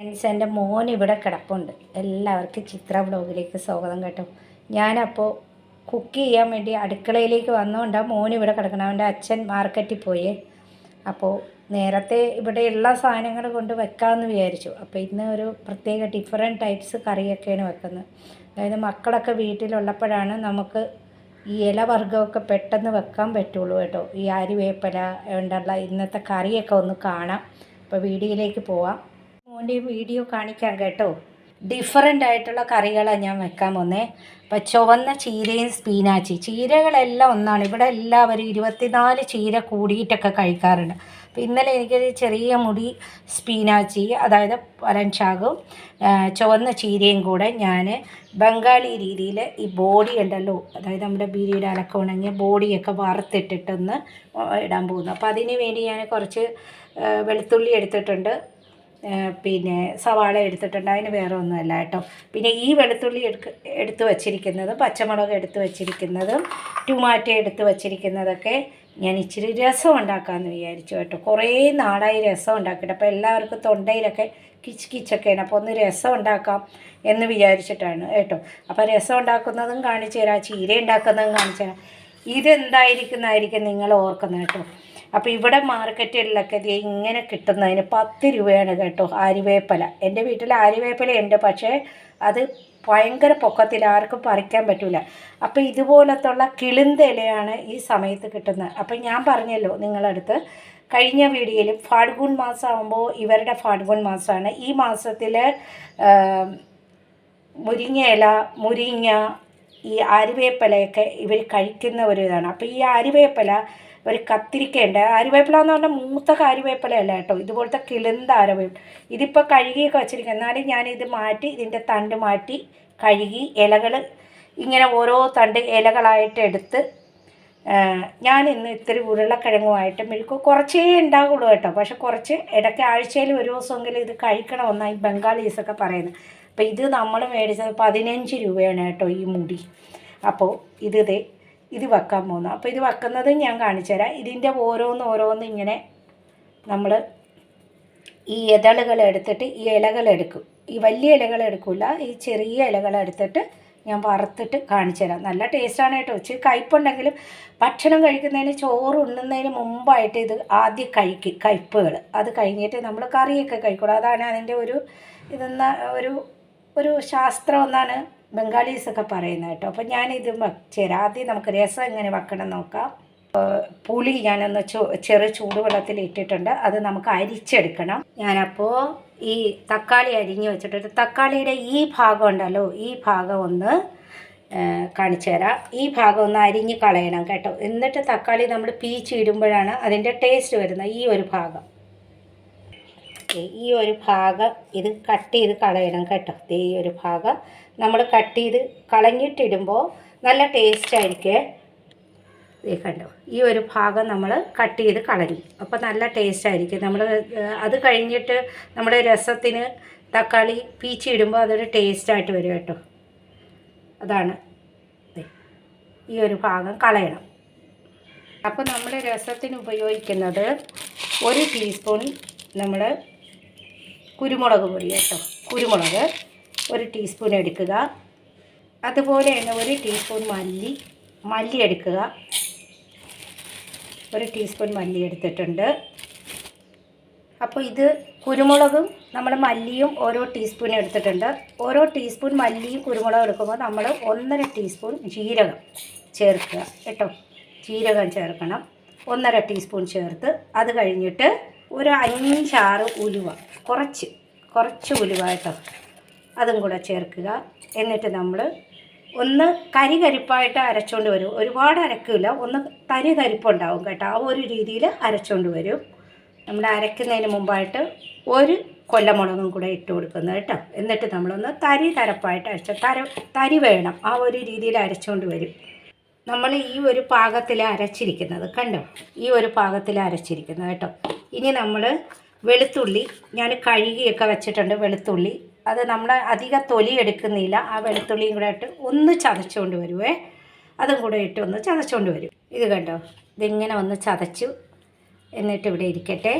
Friends, എൻ്റെ മോൻ ഇവിടെ കിടപ്പുണ്ട്. എല്ലാവർക്കും ചിത്ര ബ്ലോഗിലേക്ക് സ്വാഗതം കേട്ടോ. ഞാനപ്പോൾ കുക്ക് ചെയ്യാൻ വേണ്ടി അടുക്കളയിലേക്ക് വന്നുകൊണ്ടാണ് മോൻ ഇവിടെ കിടക്കണം. അവൻ്റെ അച്ഛൻ മാർക്കറ്റിൽ പോയേ. അപ്പോൾ നേരത്തെ ഇവിടെയുള്ള സാധനങ്ങൾ കൊണ്ട് വെക്കാമെന്ന് വിചാരിച്ചു. അപ്പോൾ ഇന്ന് ഒരു പ്രത്യേക ഡിഫറെൻറ്റ് ടൈപ്സ് കറിയൊക്കെയാണ് വെക്കുന്നത്. അതായത് മക്കളൊക്കെ വീട്ടിലുള്ളപ്പോഴാണ് നമുക്ക് ഈ ഇലവർഗ്ഗമൊക്കെ പെട്ടെന്ന് വെക്കാൻ പറ്റുള്ളൂ കേട്ടോ. ഈ ആര്യവേപ്പില കൊണ്ടുള്ള ഇന്നത്തെ കറിയൊക്കെ ഒന്ന് കാണാം. അപ്പോൾ വീഡിയോയിലേക്ക് പോവാം. മോൻ്റെ വീഡിയോ കാണിക്കാം കേട്ടോ. ഡിഫറൻ്റ് ആയിട്ടുള്ള കറികളാണ് ഞാൻ വെക്കാൻ പോന്നേ. അപ്പോൾ ചുവന്ന ചീരയും സ്പീനാച്ചി, ചീരകളെല്ലാം ഒന്നാണ്. ഇവിടെ എല്ലാവരും 24 ചീര കൂടിയിട്ടൊക്കെ കഴിക്കാറുണ്ട്. അപ്പോൾ ഇന്നലെ എനിക്കൊരു ചെറിയ മുടി സ്പീനാച്ചി, അതായത് പലൻഷാകും ചുവന്ന ചീരയും കൂടെ ഞാൻ ബംഗാളി രീതിയിൽ ഈ ബോഡി ഉണ്ടല്ലോ, അതായത് നമ്മുടെ ബീരിയുടെ അലക്കം ഉണങ്ങിയ ബോഡിയൊക്കെ വറുത്തിട്ടിട്ടൊന്ന് ഇടാൻ പോകുന്നു. അപ്പോൾ അതിന് വേണ്ടി ഞാൻ കുറച്ച് വെളുത്തുള്ളി എടുത്തിട്ടുണ്ട്, പിന്നെ സവാള എടുത്തിട്ടുണ്ട്. അതിന് വേറെ ഒന്നുമല്ല കേട്ടോ. പിന്നെ ഈ വെളുത്തുള്ളി എടുത്ത് വച്ചിരിക്കുന്നതും പച്ചമുളക് എടുത്ത് വച്ചിരിക്കുന്നതും ടൊമാറ്റോ എടുത്ത് വച്ചിരിക്കുന്നതൊക്കെ ഞാൻ ഇച്ചിരി രസം ഉണ്ടാക്കാമെന്ന് വിചാരിച്ചു കേട്ടോ. കുറേ നാളായി രസം ഉണ്ടാക്കിയിട്ട്. അപ്പോൾ എല്ലാവർക്കും തൊണ്ടയിലൊക്കെ കിച്ച് കിച്ചൊക്കെയാണ്. അപ്പോൾ ഒന്ന് രസം ഉണ്ടാക്കാം എന്ന് വിചാരിച്ചിട്ടാണ് കേട്ടോ. അപ്പോൾ രസം ഉണ്ടാക്കുന്നതും കാണിച്ചു തരാം, ചീര ഉണ്ടാക്കുന്നതും കാണിച്ചു തരാം. ഇതെന്തായിരിക്കുന്നതായിരിക്കും നിങ്ങൾ ഓർക്കുന്നത് കേട്ടോ. അപ്പോൾ ഇവിടെ മാർക്കറ്റിലൊക്കെ ഇങ്ങനെ കിട്ടുന്നതിന് 10 രൂപയാണ് കേട്ടോ ആര്യവേപ്പില. എൻ്റെ വീട്ടിൽ ആര്യവേപ്പില ഉണ്ട്, പക്ഷേ അത് ഭയങ്കര പൊക്കത്തിൽ, ആർക്കും പറിക്കാൻ പറ്റില്ല. അപ്പോൾ ഇതുപോലത്തുള്ള കിളിന്ത ഇലയാണ് ഈ സമയത്ത് കിട്ടുന്നത്. അപ്പം ഞാൻ പറഞ്ഞല്ലോ നിങ്ങളടുത്ത് കഴിഞ്ഞ വീഡിയോയിൽ, ഫാൽഗുൺ മാസമാകുമ്പോൾ ഇവരുടെ ഫാൽഗുൺ മാസമാണ്. ഈ മാസത്തിൽ മുരിങ്ങ, ഈ ആര്യവേപ്പിലയൊക്കെ ഇവർ കഴിക്കുന്ന ഒരു ഇതാണ്. അപ്പോൾ ഈ ആര്യവേപ്പില ഒരു കത്തിരിക്കയുണ്ട്. ആര്യവേപ്പില എന്ന് പറഞ്ഞാൽ മൂത്ത ആര്യവേപ്പിലയല്ല കേട്ടോ, ഇതുപോലത്തെ കിളിന്ത ആര്യവേപ്പില. ഇതിപ്പോൾ കഴുകിയൊക്കെ വെച്ചിരിക്കുക. എന്നാലും ഞാനിത് മാറ്റി, ഇതിൻ്റെ തണ്ട് മാറ്റി കഴുകി ഇലകൾ ഇങ്ങനെ ഓരോ തണ്ട് ഇലകളായിട്ട് എടുത്ത് ഞാൻ ഇന്ന് ഇത്തിരി ഉരുളക്കിഴങ്ങുമായിട്ട് മെഴുക്ക് കുറച്ചേ ഉണ്ടാകുള്ളൂ കേട്ടോ. പക്ഷെ കുറച്ച് ഇടയ്ക്ക് ആഴ്ചയിൽ ഒരു ദിവസമെങ്കിലും ഇത് കഴിക്കണമെന്നാണ് ഈ ബംഗാളീസൊക്കെ പറയുന്നത്. അപ്പോൾ ഇത് നമ്മൾ മേടിച്ചത് 15 രൂപയാണ് കേട്ടോ ഈ മുടി. അപ്പോൾ ഇത് വെക്കാൻ പോകുന്നു. അപ്പോൾ ഇത് വെക്കുന്നത് ഞാൻ കാണിച്ചു തരാം. ഇതിൻ്റെ ഓരോന്ന് ഇങ്ങനെ നമ്മൾ ഈ ഇതളുകൾ എടുത്തിട്ട് ഈ ഇലകളെടുക്കും. ഈ വലിയ ഇലകൾ എടുക്കില്ല, ഈ ചെറിയ ഇലകളെടുത്തിട്ട് ഞാൻ വറുത്തിട്ട് കാണിച്ചു തരാം. നല്ല ടേസ്റ്റാണ് കേട്ടോ. ഇച്ചിരി കയ്പുണ്ടെങ്കിലും ഭക്ഷണം കഴിക്കുന്നതിന്, ചോറ് ഉണ്ണുന്നതിന് മുമ്പായിട്ട് ഇത് ആദ്യം കഴിക്കും, കയ്പ്പുകൾ. അത് കഴിഞ്ഞിട്ട് നമ്മൾ കറിയൊക്കെ കഴിക്കുള്ളൂ. അതാണ് അതിൻ്റെ ഒരു ശാസ്ത്രം എന്നാണ് ബംഗാളീസൊക്കെ പറയുന്നത് കേട്ടോ. അപ്പോൾ ഞാനിത് വെച്ചുതരാം. ആദ്യം നമുക്ക് രസം എങ്ങനെ വെക്കണം നോക്കാം. പുളി ഞാനൊന്ന് ചെറു ചൂടുവെള്ളത്തിൽ ഇട്ടിട്ടുണ്ട്, അത് നമുക്ക് അരിച്ചെടുക്കണം. ഞാനപ്പോൾ ഈ തക്കാളി അരിഞ്ഞ് വെച്ചിട്ടുണ്ട്. തക്കാളിയുടെ ഈ ഭാഗം ഉണ്ടല്ലോ, ഈ ഭാഗം ഒന്ന് കാണിച്ചു തരാം. ഈ ഭാഗം ഒന്ന് അരിഞ്ഞ് കളയണം കേട്ടോ. എന്നിട്ട് തക്കാളി നമ്മൾ പീച്ചിടുമ്പോഴാണ് അതിൻ്റെ ടേസ്റ്റ് വരുന്നത്. ഈ ഒരു ഭാഗം ഇത് കട്ട് ചെയ്ത് കളയണം കേട്ടോ. ഈ ഒരു ഭാഗം നമ്മൾ കട്ട് ചെയ്ത് കളഞ്ഞിട്ടിടുമ്പോൾ നല്ല ടേസ്റ്റ് ആയിരിക്കും. കണ്ടോ, ഈ ഒരു ഭാഗം നമ്മൾ കട്ട് ചെയ്ത് കളഞ്ഞു. അപ്പോൾ നല്ല ടേസ്റ്റ് ആയിരിക്കും. നമ്മൾ അത് കഴിഞ്ഞിട്ട് നമ്മുടെ രസത്തിന് തക്കാളി പീച്ചിടുമ്പോൾ അതൊരു ടേസ്റ്റായിട്ട് വരും കേട്ടോ. അതാണ് ഈ ഒരു ഭാഗം കളയണം. അപ്പോൾ നമ്മൾ രസത്തിന് ഉപയോഗിക്കുന്നത് 1 ടീസ്പൂൺ നമ്മൾ കുരുമുളക് പൊടി കേട്ടോ. കുരുമുളക് 1 ടീസ്പൂൺ എടുക്കുക. അതുപോലെ തന്നെ 1 ടീസ്പൂൺ മല്ലി എടുക്കുക. 1 ടീസ്പൂൺ മല്ലി എടുത്തിട്ടുണ്ട്. അപ്പോൾ ഇത് കുരുമുളകും നമ്മൾ മല്ലിയും ഓരോ ടീസ്പൂൺ എടുത്തിട്ടുണ്ട്. ഓരോ ടീസ്പൂൺ മല്ലിയും കുരുമുളകും എടുക്കുമ്പോൾ നമ്മൾ 1.5 ടീസ്പൂൺ ജീരകം ചേർക്കുക കേട്ടോ. ജീരകം ചേർക്കണം, 1.5 ടീസ്പൂൺ ചേർത്ത്. അത് കഴിഞ്ഞിട്ട് ഒരു 5-6 ഉലുവ, കുറച്ച് ഉലുവ കേട്ടോ, അതും കൂടെ ചേർക്കുക. എന്നിട്ട് നമ്മൾ ഒന്ന് കരിപ്പായിട്ട് അരച്ചുകൊണ്ട് വരും. ഒരുപാട് അരക്കില്ല, ഒന്ന് തരിപ്പുണ്ടാവും കേട്ടോ. ആ ഒരു രീതിയിൽ അരച്ചുകൊണ്ട് വരും. നമ്മൾ അരയ്ക്കുന്നതിന് മുമ്പായിട്ട് 1 കൊല്ലമുളകും കൂടെ ഇട്ട് കൊടുക്കുന്നത് കേട്ടോ. എന്നിട്ട് നമ്മളൊന്ന് തരപ്പായിട്ട് തരി വേണം, ആ ഒരു രീതിയിൽ അരച്ചുകൊണ്ട് വരും. നമ്മൾ ഈ ഒരു പാകത്തിൽ അരച്ചിരിക്കുന്നത് കണ്ടോ, ഈ ഒരു പാകത്തിൽ അരച്ചിരിക്കുന്നത് കേട്ടോ. ഇനി നമ്മൾ വെളുത്തുള്ളി, ഞാൻ കഴുകിയൊക്കെ വെച്ചിട്ടുണ്ട് വെളുത്തുള്ളി. അത് നമ്മൾ അധികം തൊലി എടുക്കുന്നില്ല. ആ വെളുത്തുള്ളിയും കൂടെ ഇട്ട് ഒന്ന് ചതച്ചുകൊണ്ട് വരുവേ. അതും കൂടെ ഇട്ട് ഒന്ന് ചതച്ചുകൊണ്ട് വരും. ഇത് കണ്ടോ, ഇതിങ്ങനെ ഒന്ന് ചതച്ചു. എന്നിട്ട് ഇവിടെ ഇരിക്കട്ടെ.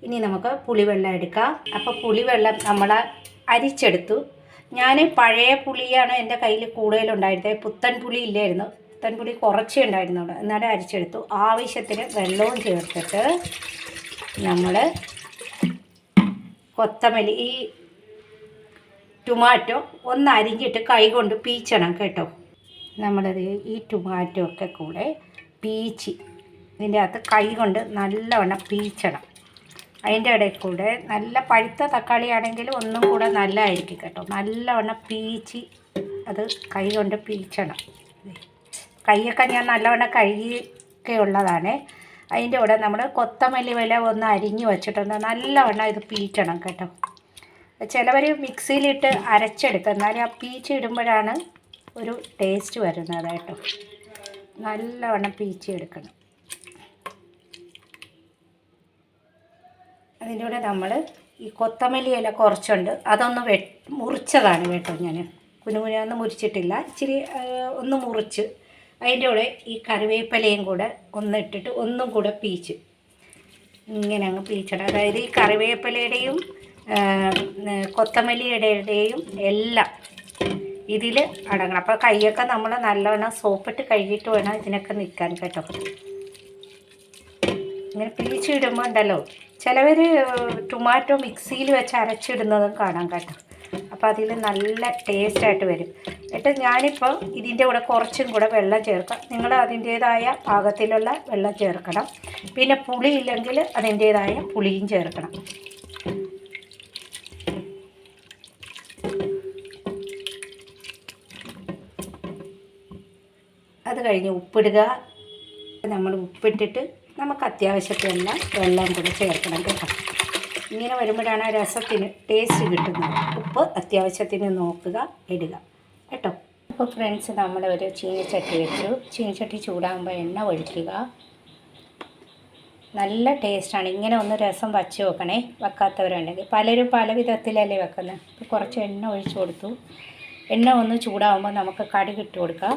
ഇനി നമുക്ക് പുളിവെള്ളം എടുക്കാം. അപ്പോൾ പുളിവെള്ളം നമ്മൾ അരിച്ചെടുത്തു. ഞാൻ പഴയ പുളിയാണ് എൻ്റെ കയ്യിൽ കൂടുതലുണ്ടായിരുന്നത്. പുത്തൻ പുളി ഇല്ലായിരുന്നു. പുത്തൻ പുളി കുറച്ചേ ഉണ്ടായിരുന്നുള്ളൂ. എന്നാലും അരിച്ചെടുത്തു. ആവശ്യത്തിന് വെള്ളവും ചേർത്തിട്ട് നമ്മൾ കൊത്തമല്ലി, ഈ ടൊമാറ്റോ ഒന്ന് അരിഞ്ഞിട്ട് കൈ കൊണ്ട് പീച്ചണം കേട്ടോ. നമ്മളത് ഈ ടൊമാറ്റോ ഒക്കെ കൂടെ പീച്ചി ഇതിൻ്റെ അകത്ത് കൈ കൊണ്ട് നല്ലവണ്ണം പീച്ചണം. അതിൻ്റെ ഇടയിൽ കൂടെ നല്ല പഴുത്ത തക്കാളി ആണെങ്കിൽ ഒന്നും കൂടെ നല്ലതായിരിക്കും കേട്ടോ. നല്ലവണ്ണം പീച്ചി അത് കൈ കൊണ്ട് പീച്ചണം. കൈയൊക്കെ ഞാൻ നല്ലവണ്ണം കഴുകിയൊക്കെ ഉള്ളതാണ്. അതിൻ്റെ കൂടെ നമ്മൾ കൊത്തമല്ലി വില ഒന്ന് അരിഞ്ഞ് വെച്ചിട്ടുണ്ട്. നല്ലവണ്ണം ഇത് പീച്ചണം കേട്ടോ. ചിലവർ മിക്സിയിലിട്ട് അരച്ചെടുക്കും. എന്നാലും ആ പീച്ച് ഇടുമ്പോഴാണ് ഒരു ടേസ്റ്റ് വരുന്നത് കേട്ടോ. നല്ലവണ്ണം പീച്ചി എടുക്കണം. അതിൻ്റെ കൂടെ നമ്മൾ ഈ കൊത്തമല്ലി ഇല കുറച്ചുണ്ട്, അതൊന്ന് മുറിച്ചതാണ് കേട്ടോ. ഞാൻ കുനുകുനാന്ന് മുറിച്ചിട്ടില്ല, ഇച്ചിരി ഒന്ന് മുറിച്ച് അതിൻ്റെ കൂടെ ഈ കറിവേപ്പിലയും കൂടെ ഒന്നിട്ടിട്ട് ഒന്നും കൂടെ പീച്ച് ഇങ്ങനെ അങ്ങ് പീച്ചണം. അതായത് ഈ കറിവേപ്പിലയുടെയും കൊത്തമല്ലിയുടെയും എല്ലാം ഇതിൽ അടങ്ങണം. അപ്പോൾ കൈയൊക്കെ നമ്മൾ നല്ലവണ്ണം സോപ്പിട്ട് കഴുകിയിട്ട് വേണം ഇതിനൊക്കെ നിൽക്കാൻ കേട്ടോ. ഇങ്ങനെ പീച്ചിടുമ്പോൾ ഉണ്ടല്ലോ, ചിലവർ ടൊമാറ്റോ മിക്സിയിൽ വെച്ച് അരച്ചിടുന്നതും കാണാം കേട്ടോ. അപ്പോൾ അതിൽ നല്ല ടേസ്റ്റായിട്ട് വരും. എന്നിട്ട് ഞാനിപ്പോൾ ഇതിൻ്റെ കൂടെ കുറച്ചും കൂടെ വെള്ളം ചേർക്കാം. നിങ്ങൾ അതിൻ്റേതായ പാകത്തിലുള്ള വെള്ളം ചേർക്കണം. പിന്നെ പുളി ഇല്ലെങ്കിൽ അതിൻ്റേതായ പുളിയും ചേർക്കണം. അത് കഴിഞ്ഞ് ഉപ്പിടുക. നമ്മൾ ഉപ്പിട്ടിട്ട് നമുക്ക് അത്യാവശ്യത്തിനെല്ലാം വെള്ളം കൂടി ചേർക്കണം കേട്ടോ. ഇങ്ങനെ വരുമ്പോഴാണ് രസത്തിന് ടേസ്റ്റ് കിട്ടുന്നത്. ഉപ്പ് അത്യാവശ്യത്തിന് നോക്കുക, ഇടുക കേട്ടോ. അപ്പോൾ ഫ്രണ്ട്സ്, നമ്മൾ ഒരു ചീനിച്ചട്ടി വെച്ചു. ചീനിച്ചട്ടി ചൂടാകുമ്പോൾ എണ്ണ ഒഴിക്കുക. നല്ല ടേസ്റ്റാണ്. ഇങ്ങനെ ഒന്ന് രസം വച്ച് വെക്കണേ, വെക്കാത്തവരുണ്ടെങ്കിൽ. പലരും പല വിധത്തിലല്ലേ വെക്കുന്നത്. അപ്പോൾ കുറച്ച് എണ്ണ ഒഴിച്ചു കൊടുത്തു. എണ്ണ ഒന്ന് ചൂടാകുമ്പോൾ നമുക്ക് കടുക് ഇട്ട് കൊടുക്കാം.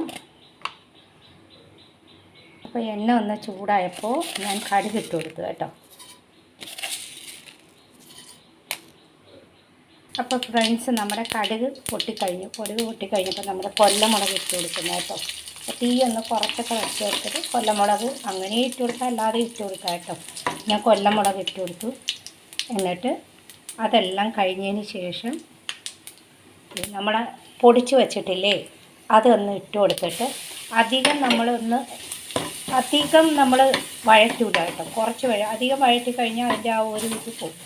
അപ്പോൾ എണ്ണ ഒന്ന് ചൂടായപ്പോൾ ഞാൻ കടുക് ഇട്ട് കൊടുത്തു കേട്ടോ. അപ്പോൾ ഫ്രണ്ട്സ്, നമ്മുടെ കടുക് പൊട്ടിക്കഴിഞ്ഞപ്പോൾ നമ്മുടെ കൊല്ലമുളക് ഇട്ട് കൊടുക്കുന്നു കേട്ടോ. തീ ഒന്ന് കുറച്ചൊക്കെ വെച്ച് കൊടുത്തിട്ട് കൊല്ലമുളക് അങ്ങനെ ഇട്ട് കൊടുക്കാം, അല്ലാതെ ഇട്ട് കൊടുക്കാം കേട്ടോ. ഞാൻ കൊല്ലമുളക് ഇട്ട് കൊടുത്തു. എന്നിട്ട് അതെല്ലാം കഴിഞ്ഞതിന് ശേഷം നമ്മൾ പൊടിച്ച് വെച്ചിട്ടില്ലേ, അതൊന്ന് ഇട്ട് കൊടുത്തിട്ട് അധികം വഴറ്റില്ല കേട്ടോ. കുറച്ച് അധികം വഴറ്റി കഴിഞ്ഞാൽ അതിൻ്റെ ആ ഒരു ഇത് പോകും.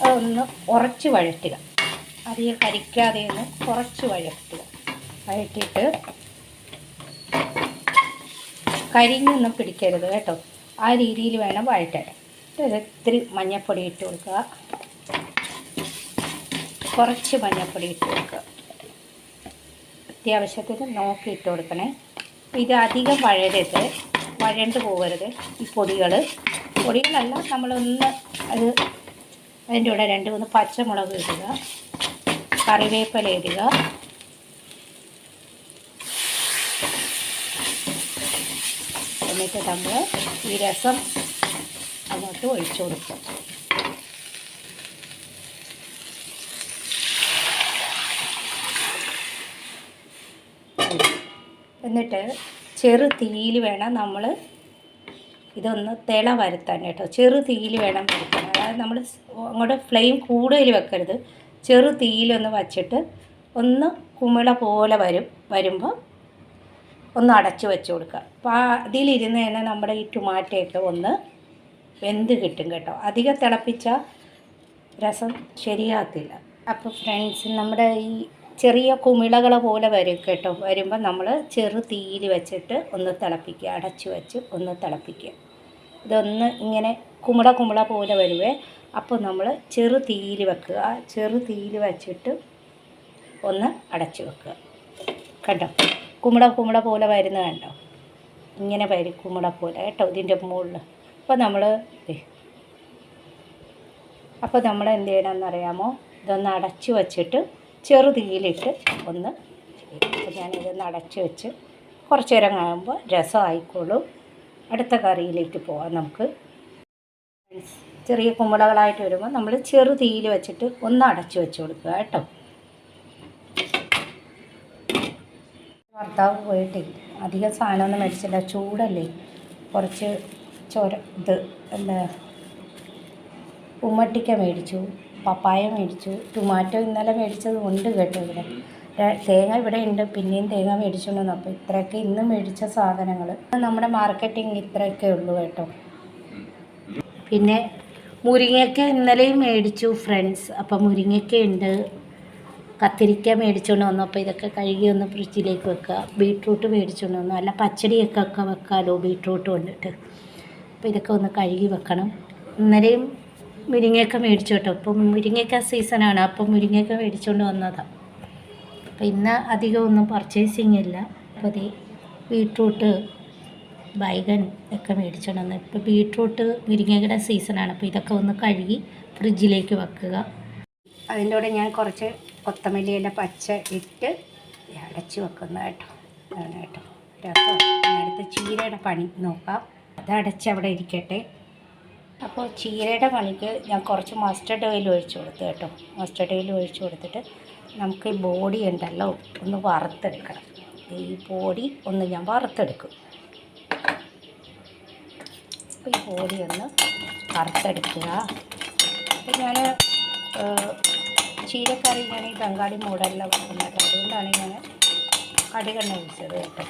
അതൊന്ന് കുറച്ച് വഴറ്റുക. അധികം കരിക്കാതെ ഒന്ന് കുറച്ച് വഴറ്റിയിട്ട് കരിഞ്ഞൊന്നും പിടിക്കരുത് കേട്ടോ. ആ രീതിയിൽ വേണം വഴറ്റാൻ. ഇത്തിരി മഞ്ഞൾപ്പൊടി ഇട്ട് കൊടുക്കുക. കുറച്ച് മഞ്ഞൾപ്പൊടി ഇട്ട് കൊടുക്കുക. അത്യാവശ്യത്തിന് നോക്കി ഇട്ട് കൊടുക്കണേ. ഇത് അധികം വഴണ്ട് പോകരുത്. ഈ പൊടികളല്ല, നമ്മളൊന്ന് അതിൻ്റെ കൂടെ 2-3 പച്ചമുളക് ഇടുക, കറിവേപ്പില ഇടുക. എന്നിട്ട് നമ്മൾ ഈ രസം അങ്ങോട്ട് ഒഴിച്ചു കൊടുക്കും. എന്നിട്ട് ചെറു തീയിൽ വേണം നമ്മൾ ഇതൊന്ന് തിള വരുത്താൻ കേട്ടോ. ചെറു തീയിൽ വേണം വരുത്താൻ. അതായത് നമ്മൾ അങ്ങോട്ട് ഫ്ലെയിം കൂടുതൽ വെക്കരുത്. ചെറു തീയിലൊന്ന് വച്ചിട്ട് ഒന്ന് കുമിള പോലെ വരുമ്പോൾ ഒന്ന് അടച്ചു വെച്ച് കൊടുക്കുക. അപ്പോൾ അതിലിരുന്ന് തന്നെ നമ്മുടെ ഈ ടൊമാറ്റോയൊക്കെ ഒന്ന് വെന്ത് കിട്ടും കേട്ടോ. അധികം തിളപ്പിച്ചാൽ രസം ശരിയാകത്തില്ല. അപ്പോൾ ഫ്രണ്ട്സ്, നമ്മുടെ ഈ ചെറിയ കുമിളകളെ പോലെ വരും കേട്ടോ. വരുമ്പോൾ നമ്മൾ ചെറു തീയിൽ വെച്ചിട്ട് ഒന്ന് തിളപ്പിക്കുക, അടച്ചു വെച്ച് ഒന്ന് തിളപ്പിക്കുക. ഇതൊന്ന് ഇങ്ങനെ കുമിള പോലെ വരുവേ. അപ്പോൾ നമ്മൾ ചെറു തീയിൽ വെക്കുക. ചെറു തീയിൽ വെച്ചിട്ട് ഒന്ന് അടച്ചു വെക്കുക. കണ്ടോ, കുമിള പോലെ വരുന്ന കണ്ടോ. ഇങ്ങനെ വരും കുമിള പോലെ കേട്ടോ ഇതിൻ്റെ മുകളിൽ. അപ്പോൾ നമ്മൾ എന്ത് ചെയ്യണമെന്നറിയാമോ? ഇതൊന്ന് അടച്ചു വച്ചിട്ട് ചെറു തീയിലിട്ട് ഒന്ന് ചെയ്യും. അപ്പോൾ ഞാനിതൊന്ന് അടച്ചു വെച്ച് കുറച്ച് നേരം കഴിയുമ്പോൾ രസം ആയിക്കോളും. അടുത്ത കറിയിലേക്ക് പോകാം നമുക്ക്. ചെറിയ കുമ്പളകളായിട്ട് വരുമ്പോൾ നമ്മൾ ചെറു തീയിൽ വെച്ചിട്ട് ഒന്ന് അടച്ചു വെച്ച് കൊടുക്കുക കേട്ടോ. ഭർത്താവ് പോയിട്ടേ അധികം സാധനമൊന്നും മേടിച്ചില്ല, ചൂടല്ലേ. കുറച്ച് ഇത് എന്താ ഉമ്മട്ടിക്ക മേടിച്ചു, പപ്പായ മേടിച്ചു, ടൊമാറ്റോ ഇന്നലെ മേടിച്ചത് ഉണ്ട് കേട്ടോ. ഇവിടെ തേങ്ങ ഇവിടെ ഉണ്ട്, പിന്നെയും തേങ്ങ മേടിച്ചുകൊണ്ടു. അപ്പോൾ ഇത്രയൊക്കെ ഇന്ന് മേടിച്ച സാധനങ്ങൾ. നമ്മുടെ മാർക്കറ്റിങ് ഇത്രയൊക്കെ ഉള്ളൂ കേട്ടോ. പിന്നെ മുരിങ്ങയ്ക്ക ഇന്നലെയും മേടിച്ചു ഫ്രണ്ട്സ്. അപ്പോൾ മുരിങ്ങയ്ക്ക ഉണ്ട്, കത്തിരിക്ക മേടിച്ചുകൊണ്ട് വന്നു. അപ്പോൾ ഇതൊക്കെ കഴുകി ഒന്ന് ഫ്രിഡ്ജിലേക്ക് വെക്കുക. ബീട്രൂട്ട് മേടിച്ചുകൊണ്ട് വന്നു, അല്ല പച്ചടിയൊക്കെ വെക്കാമല്ലോ ബീട്രൂട്ട് കൊണ്ടിട്ട്. അപ്പോൾ ഇതൊക്കെ ഒന്ന് കഴുകി വെക്കണം. ഇന്നലെയും മുരിങ്ങയ്ക്ക മേടിച്ചു കേട്ടോ. അപ്പം മുരിങ്ങയ്ക്ക സീസണാണ്, അപ്പം മുരിങ്ങയ്ക്ക മേടിച്ചുകൊണ്ട് വന്നതാണ്. അപ്പോൾ ഇന്ന് അധികം ഒന്നും പർച്ചേസിങ് ഇല്ല. അപ്പോൾ അത് ബീട്രൂട്ട്, ബൈഗൺ ഒക്കെ മേടിച്ചുകൊണ്ട് വന്നു. ഇപ്പോൾ ബീട്രൂട്ട് മുരിങ്ങയുടെ സീസണാണ്. അപ്പോൾ ഇതൊക്കെ ഒന്ന് കഴുകി ഫ്രിഡ്ജിലേക്ക് വെക്കുക. അതിൻ്റെ കൂടെ ഞാൻ കുറച്ച് കൊത്തമല്ലിയില പച്ച ഇട്ട് അടച്ച് വെക്കുന്ന കേട്ടോ. അതാണ് കേട്ടോ രസം. അടുത്ത് ചീരയുടെ പണി നോക്കാം. അത് അടച്ച് അവിടെ ഇരിക്കട്ടെ. അപ്പോൾ ചീരയുടെ പണിക്ക് ഞാൻ കുറച്ച് മസ്റ്റർഡ് ഓയിൽ ഒഴിച്ച് കൊടുത്തു കേട്ടോ. മസ്റ്റർഡ് ഓയിൽ ഒഴിച്ച് കൊടുത്തിട്ട് നമുക്ക് ഈ ബോഡി ഉണ്ടല്ലോ ഒന്ന് വറുത്തെടുക്കണം. ഈ ബോഡി ഒന്ന് ഞാൻ വറുത്തെടുക്കും. അപ്പോൾ ഈ ബോഡി ഒന്ന് വറുത്തെടുക്കുക. അപ്പോൾ ഞാൻ ചീരക്കറി ഞാൻ ഈ ബംഗാളി മോഡലിലാണ് വെക്കുന്നത്. അതുകൊണ്ടാണ് ഞാൻ കടുകെണ്ണ ഒഴിച്ചത് കേട്ടോ.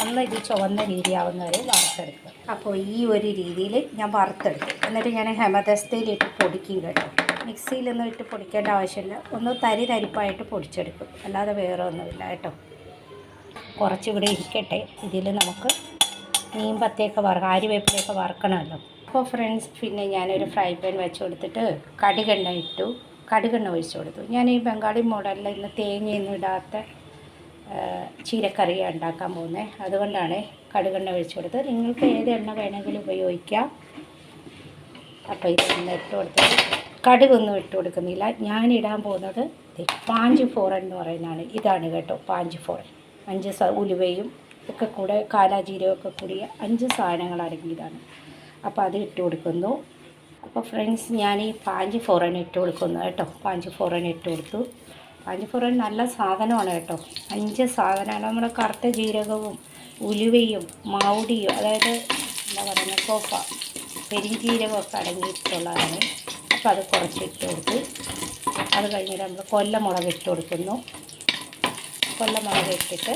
ഒന്ന് ഇത് ചുവന്ന രീതിയാവുന്ന വരെ വറുത്തെടുക്കുക. അപ്പോൾ ഈ ഒരു രീതിയിൽ ഞാൻ വറുത്തെടുക്കും. എന്നിട്ട് ഞാൻ ഹെമദസ്തയിലിട്ട് പൊടിക്കും കേട്ടോ. മിക്സിയിലൊന്നും ഇട്ട് പൊടിക്കേണ്ട ആവശ്യമില്ല, ഒന്ന് തരിപ്പായിട്ട് പൊടിച്ചെടുക്കും, അല്ലാതെ വേറെ ഒന്നുമില്ല കേട്ടോ. കുറച്ചിവിടെ ഇരിക്കട്ടെ. ഇതിൽ നമുക്ക് മീൻ പത്തയൊക്കെ ആര്യവേപ്പിലൊക്കെ വറുക്കണമല്ലോ. അപ്പോൾ ഫ്രണ്ട്സ്, പിന്നെ ഞാനൊരു ഫ്രൈ പാൻ വെച്ച് കൊടുത്തിട്ട് കടുകെണ്ണ ഇട്ടു. കടുകെണ്ണ ഒഴിച്ച് കൊടുത്തു. ഞാൻ ഈ ബംഗാളി മോഡലിൽ ഇന്ന് തേങ്ങയൊന്നും ഇടാത്ത ചീരക്കറിയാണ് ഉണ്ടാക്കാൻ പോകുന്നത്. അതുകൊണ്ടാണ് കടുകെണ്ണ ഒഴിച്ച് കൊടുത്തത്. നിങ്ങൾക്ക് ഏത് എണ്ണ വേണമെങ്കിലും ഉപയോഗിക്കാം. അപ്പോൾ ഇതെണ്ണ ഇട്ട് കൊടുത്തിട്ട് കടുകൊന്നും ഇട്ട് കൊടുക്കുന്നില്ല. ഞാനിടാൻ പോകുന്നത് പാഞ്ച് ഫോറൻ എന്ന് പറയുന്നതാണ്. ഇതാണ് കേട്ടോ പാഞ്ച് ഫോറൻ. 5 ഉലുവയും ഒക്കെ കൂടെ കാലാജീരകമൊക്കെ കൂടിയ 5 സാധനങ്ങൾ അടങ്ങിയതാണ്. അപ്പോൾ അത് ഇട്ട് കൊടുക്കുന്നു. അപ്പോൾ ഫ്രണ്ട്സ്, ഞാൻ ഈ പാഞ്ച് ഫോറൻ ഇട്ട് കൊടുക്കുന്നു കേട്ടോ. പാഞ്ച് ഫോറൻ ഇട്ട് കൊടുത്തു. പാഞ്ച് ഫോറൻ നല്ല സാധനമാണ് കേട്ടോ. 5 സാധനമാണ്. നമ്മുടെ കറുത്ത ജീരകവും ഉലുവയും മൗടിയും, അതായത് എന്താ പറയുക, കോഫ, പെരിഞ്ജീരകമൊക്കെ അടങ്ങിയിട്ടുള്ളതാണ്. അപ്പോൾ അത് കുറച്ച് ഇട്ട് കൊടുത്തു. അത് കഴിഞ്ഞിട്ട് നമ്മൾ കൊല്ലമുളക് ഇട്ട് കൊടുക്കുന്നു. കൊല്ലമുളക് ഇട്ടിട്ട്